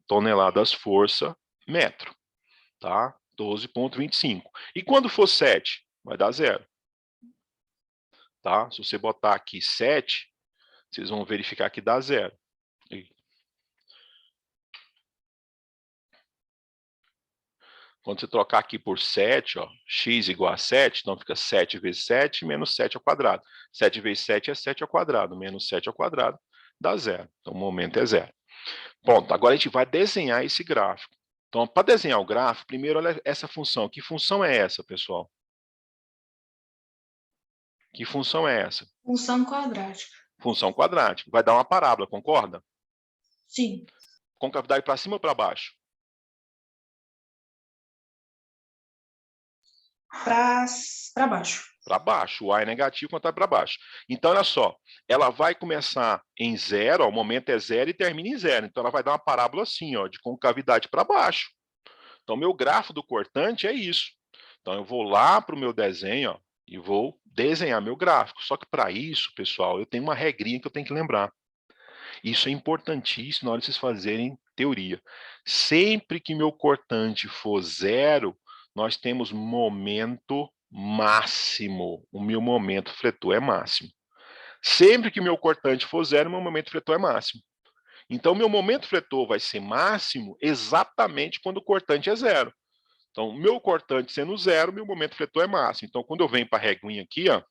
toneladas força metro. Tá? 12,25. E quando for 7, vai dar 0. Tá? Se você botar aqui 7, vocês vão verificar que dá 0. Quando você trocar aqui por 7, ó, x igual a 7, então fica 7 vezes 7 menos 7 ao quadrado. 7 vezes 7 é 7 ao quadrado, menos 7 ao quadrado dá 0. Então, o momento é 0. Pronto, agora a gente vai desenhar esse gráfico. Então, para desenhar o gráfico, primeiro olha essa função. Que função é essa, pessoal? Que função é essa? Função quadrática. Função quadrática. Vai dar uma parábola, concorda? Sim. Concavidade para cima ou para baixo? Para baixo. Para baixo. O A é negativo, quando está para baixo. Então, olha só. Ela vai começar em 0, ó, o momento é 0 e termina em 0. Então, ela vai dar uma parábola assim, ó, de concavidade para baixo. Então, meu grafo do cortante é isso. Então, eu vou lá para o meu desenho, ó, e vou desenhar meu gráfico. Só que para isso, pessoal, eu tenho uma regrinha que eu tenho que lembrar. Isso é importantíssimo na hora de vocês fazerem teoria. Sempre que meu cortante for 0, nós temos momento máximo. O meu momento fletor é máximo. Sempre que meu cortante for 0, meu momento fletor é máximo. Então, meu momento fletor vai ser máximo exatamente quando o cortante é 0. Então, meu cortante sendo 0, meu momento fletor é máximo. Então, quando eu venho para a reguinha aqui, ó,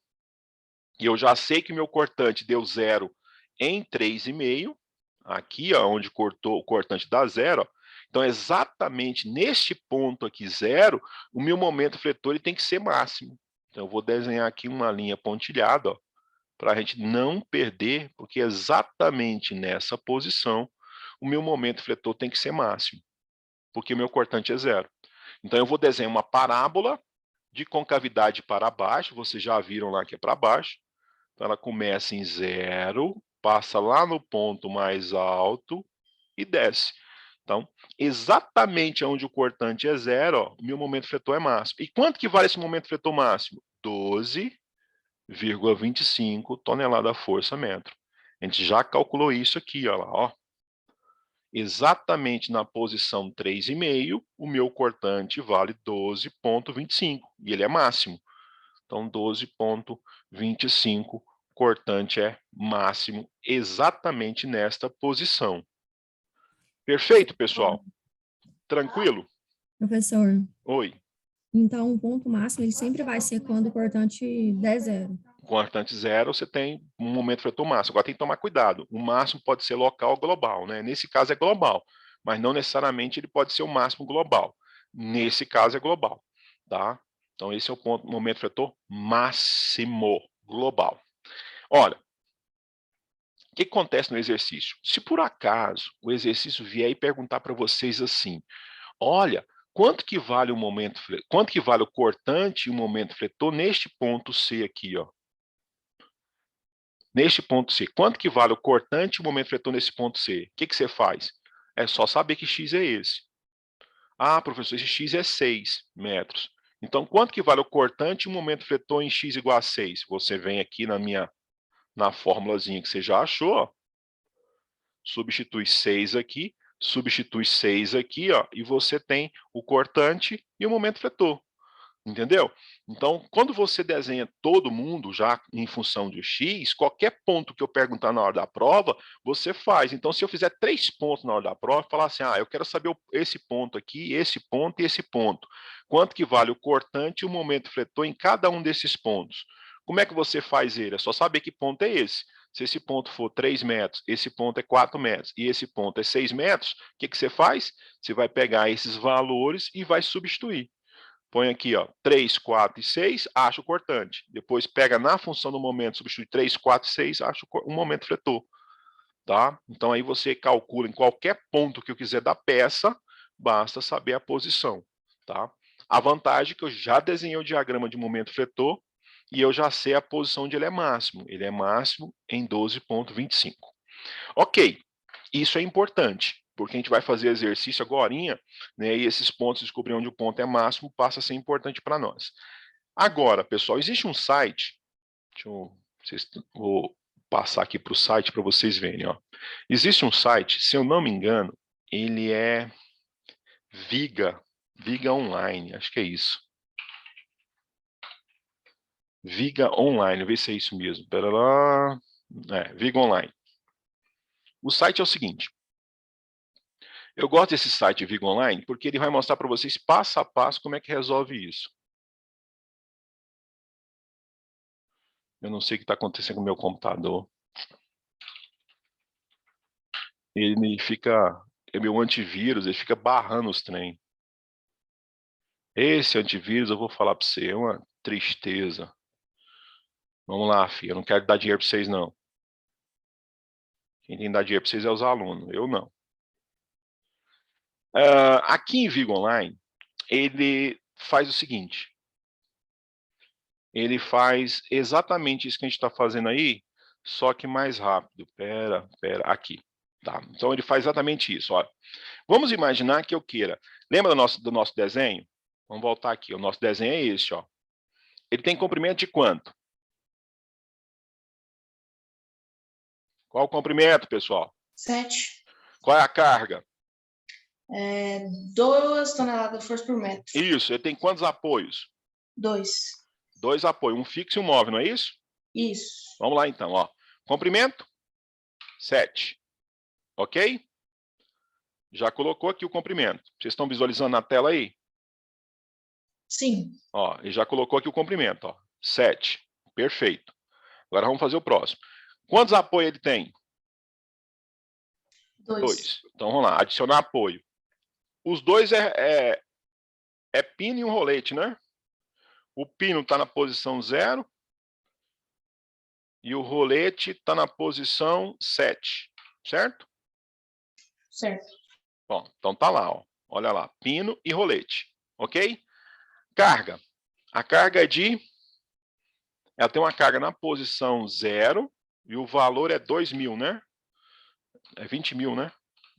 e eu já sei que meu cortante deu 0 em 3,5, aqui, ó, onde cortou o cortante dá 0, ó, então, exatamente neste ponto aqui, 0, o meu momento fletor ele tem que ser máximo. Então, eu vou desenhar aqui uma linha pontilhada, para a gente não perder, porque exatamente nessa posição, o meu momento fletor tem que ser máximo, porque o meu cortante é 0. Então, eu vou desenhar uma parábola de concavidade para baixo, vocês já viram lá que é para baixo. Então, ela começa em 0, passa lá no ponto mais alto e desce. Então, exatamente onde o cortante é 0, ó, o meu momento fletor é máximo. E quanto que vale esse momento fletor máximo? 12,25 tonelada-força-metro. A gente já calculou isso aqui, ó, lá, ó. Exatamente na posição 3,5, o meu cortante vale 12,25, e ele é máximo. Então, 12,25, cortante é máximo exatamente nesta posição. Perfeito, pessoal? Tranquilo? Professor, Oi. então o ponto máximo ele sempre vai ser quando o cortante der 0. Cortante 0, você tem um momento fletor máximo. Agora tem que tomar cuidado. O máximo pode ser local ou global, né? Nesse caso é global, mas não necessariamente ele pode ser o máximo global. Nesse caso é global, tá? Então esse é o ponto, momento fletor máximo global. Olha, o que acontece no exercício? Se por acaso o exercício vier e perguntar para vocês assim, olha, quanto que vale o momento, quanto que vale o cortante e o momento fletor neste ponto C aqui, ó? Neste ponto C, quanto que vale o cortante e o momento fletor nesse ponto C? O que que você faz? É só saber que x é esse. Ah, professor, esse x é 6 metros. Então, quanto que vale o cortante e o momento fletor em x igual a 6? Você vem aqui na formulazinha que você já achou, ó, substitui 6 aqui, substitui 6 aqui, ó, e você tem o cortante e o momento fletor. Entendeu? Então, quando você desenha todo mundo já em função de x, qualquer ponto que eu perguntar na hora da prova, você faz. Então, se eu fizer 3 pontos na hora da prova, falar assim, eu quero saber esse ponto aqui, esse ponto e esse ponto. Quanto que vale o cortante e o momento fletor em cada um desses pontos? Como é que você faz ele? É só saber que ponto é esse. Se esse ponto for 3 metros, esse ponto é 4 metros e esse ponto é 6 metros, o que que você faz? Você vai pegar esses valores e vai substituir. Põe aqui, ó, 3, 4 e 6, acha o cortante. Depois pega na função do momento, substitui 3, 4 e 6, acha o momento fletor. Tá? Então aí você calcula em qualquer ponto que eu quiser da peça, basta saber a posição. Tá? A vantagem é que eu já desenhei o diagrama de momento fletor e eu já sei a posição onde ele é máximo. Ele é máximo em 12,25. Ok, isso é importante, porque a gente vai fazer exercício agorinha, né, e esses pontos, descobrir onde o ponto é máximo, passa a ser importante para nós. Agora, pessoal, existe um site, vou passar aqui para o site para vocês verem. Ó. Existe um site, se eu não me engano, ele é Viga Online, acho que é isso. Viga Online, vê se é isso mesmo. Pera lá. Viga Online. O site é o seguinte. Eu gosto desse site Vigo Online porque ele vai mostrar para vocês passo a passo como é que resolve isso. Eu não sei o que está acontecendo com o meu computador. Ele fica, é meu antivírus, ele fica barrando os trem. Esse antivírus, eu vou falar para você, é uma tristeza. Vamos lá, filho, eu não quero dar dinheiro para vocês, não. Quem tem que dar dinheiro para vocês é os alunos, eu não. Aqui em Vigo Online, ele faz o seguinte. Ele faz exatamente isso que a gente está fazendo aí, só que mais rápido. Pera, aqui. Tá. Então, ele faz exatamente isso. Olha. Vamos imaginar que eu queira. Lembra do nosso desenho? Vamos voltar aqui. O nosso desenho é esse. Ó. Ele tem comprimento de quanto? Qual o comprimento, pessoal? 7. Qual é a carga? 2 toneladas de força por metro. Isso. Ele tem quantos apoios? 2. 2 apoios. Um fixo e um móvel, não é isso? Isso. Vamos lá, então. Ó. Comprimento? 7. Ok? Já colocou aqui o comprimento. Vocês estão visualizando na tela aí? Sim. Ó, e já colocou aqui o comprimento, ó. 7. Perfeito. Agora vamos fazer o próximo. Quantos apoios ele tem? 2. Então vamos lá, adicionar apoio. Os dois é pino e um rolete, né? O pino está na posição 0 e o rolete está na posição 7, certo? Certo. Bom, então tá lá, ó. Olha lá, pino e rolete, ok? Carga. A carga é de... Ela tem uma carga na posição 0 e o valor é 2.000, né? É 20.000, né?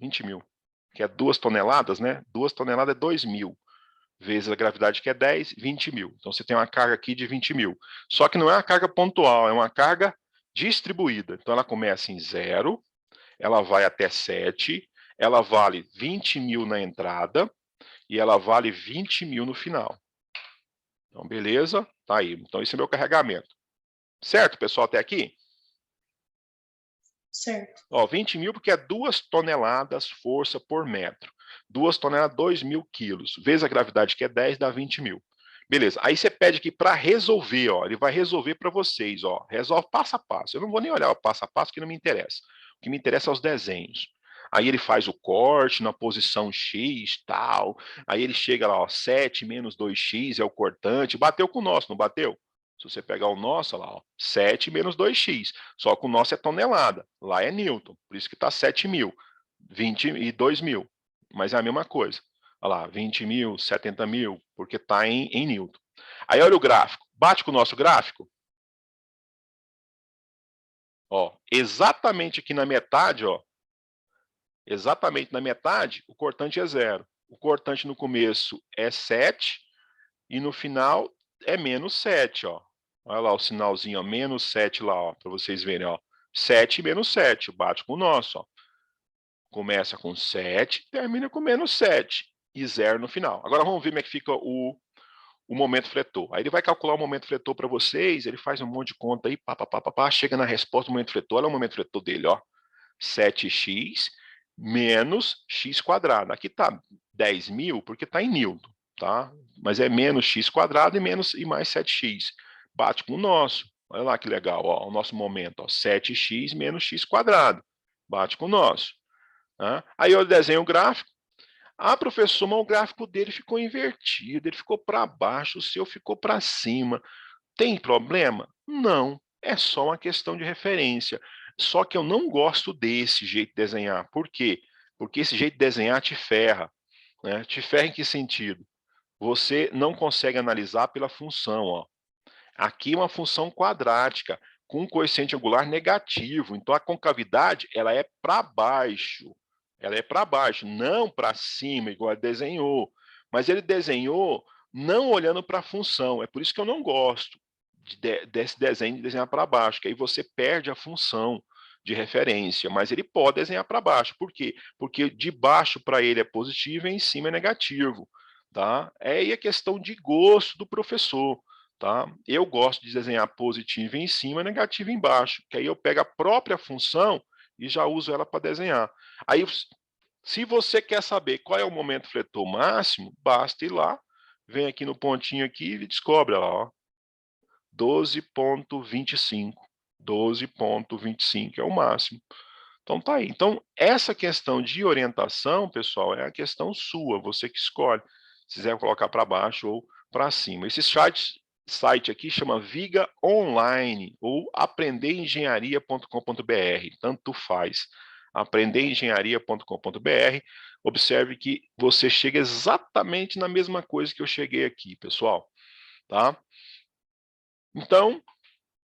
20.000. Que é 2 toneladas, né? 2 toneladas é 2.000. Vezes a gravidade que é 10, 20.000. Então você tem uma carga aqui de 20.000. Só que não é uma carga pontual, é uma carga distribuída. Então ela começa em 0, ela vai até 7, ela vale 20.000 na entrada e ela vale 20.000 no final. Então beleza, tá aí. Então esse é o meu carregamento. Certo, pessoal, até aqui? Certo. Ó, 20.000 porque é 2 toneladas força por metro. 2 toneladas, 2.000 quilos. Vezes a gravidade, que é 10, dá 20.000. Beleza. Aí você pede aqui para resolver, ó. Ele vai resolver para vocês, ó. Resolve passo a passo. Eu não vou nem olhar o passo a passo, que não me interessa. O que me interessa é os desenhos. Aí ele faz o corte na posição X, tal. Aí ele chega lá, ó, 7 menos 2x é o cortante. Bateu com o nosso, não bateu? Se você pegar o nosso, olha lá, ó, 7 menos 2x. Só que o nosso é tonelada. Lá é newton. Por isso que está 7.000. 20 e 2.000. Mas é a mesma coisa. Olha lá, 20.000, 70.000, porque está em newton. Aí olha o gráfico. Bate com o nosso gráfico. Ó, exatamente aqui na metade, ó. Exatamente na metade, o cortante é 0. O cortante no começo é 7 e no final é menos 7, ó. Olha lá o sinalzinho, ó, menos 7 lá, ó, para vocês verem, ó. 7 menos 7, bate com o nosso, ó. Começa com 7, termina com menos 7 e 0 no final. Agora vamos ver como é que fica o momento fletor. Aí ele vai calcular o momento fletor para vocês, ele faz um monte de conta aí, chega na resposta do momento fletor, olha o momento fletor dele, ó. 7x menos x quadrado. Aqui está 10.000 porque está em newton, tá? Mas é menos x quadrado e mais 7x. Bate com o nosso. Olha lá que legal, ó, o nosso momento, ó, 7x menos x quadrado. Bate com o nosso. Tá? Aí eu desenho o gráfico. Ah, professor, mas o gráfico dele ficou invertido, ele ficou para baixo, o seu ficou para cima. Tem problema? Não, é só uma questão de referência. Só que eu não gosto desse jeito de desenhar. Por quê? Porque esse jeito de desenhar te ferra. Né? Te ferra em que sentido? Você não consegue analisar pela função. Ó. Aqui é uma função quadrática, com um coeficiente angular negativo. Então, a concavidade ela é para baixo. Ela é para baixo, não para cima, igual ele desenhou. Mas ele desenhou não olhando para a função. É por isso que eu não gosto desse desenho de desenhar para baixo, que aí você perde a função de referência, mas ele pode desenhar para baixo. Por quê? Porque de baixo para ele é positivo e em cima é negativo. Tá? É aí a questão de gosto do professor. Tá? Eu gosto de desenhar positivo em cima e negativo embaixo, que aí eu pego a própria função e já uso ela para desenhar. Aí Se você quer saber qual é o momento fletor máximo, basta ir lá, vem aqui no pontinho aqui e descobre lá, ó, 12,25. 12,25 é o máximo. Então tá aí. Então, essa questão de orientação, pessoal, é a questão sua, você que escolhe. Se quiser colocar para baixo ou para cima. Esse site aqui chama Viga Online ou aprenderingenharia.com.br, tanto faz. aprenderingenharia.com.br. Observe que você chega exatamente na mesma coisa que eu cheguei aqui, pessoal, tá? Então,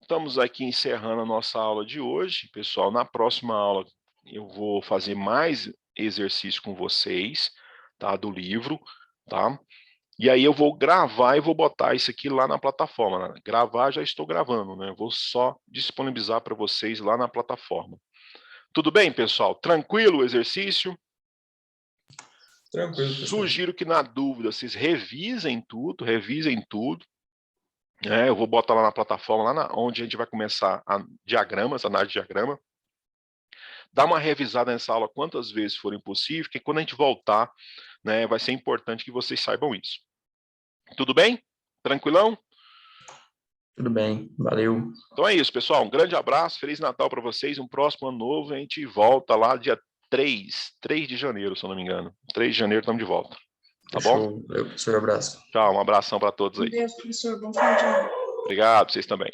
estamos aqui encerrando a nossa aula de hoje, pessoal. Na próxima aula eu vou fazer mais exercício com vocês, tá? Do livro, tá? E aí eu vou gravar e vou botar isso aqui lá na plataforma, né? Gravar já estou gravando, né? Eu vou só disponibilizar para vocês lá na plataforma. Tudo bem, pessoal? Tranquilo o exercício? Tranquilo, professor. Sugiro que na dúvida vocês revisem tudo, eu vou botar lá na plataforma, onde a gente vai começar diagramas, análise de diagrama. Dá uma revisada nessa aula quantas vezes forem possível, porque quando a gente voltar, né, vai ser importante que vocês saibam isso. Tudo bem? Tranquilão? Tudo bem, valeu. Então é isso, pessoal. Um grande abraço, Feliz Natal para vocês. Um próximo ano novo, a gente volta lá dia 3 de janeiro, se eu não me engano. 3 de janeiro estamos de volta. Tá bom? Fechou. Valeu, professor, abraço. Tchau, um abração para todos Com aí. Deus, professor. Bom final de ano. Obrigado, vocês também.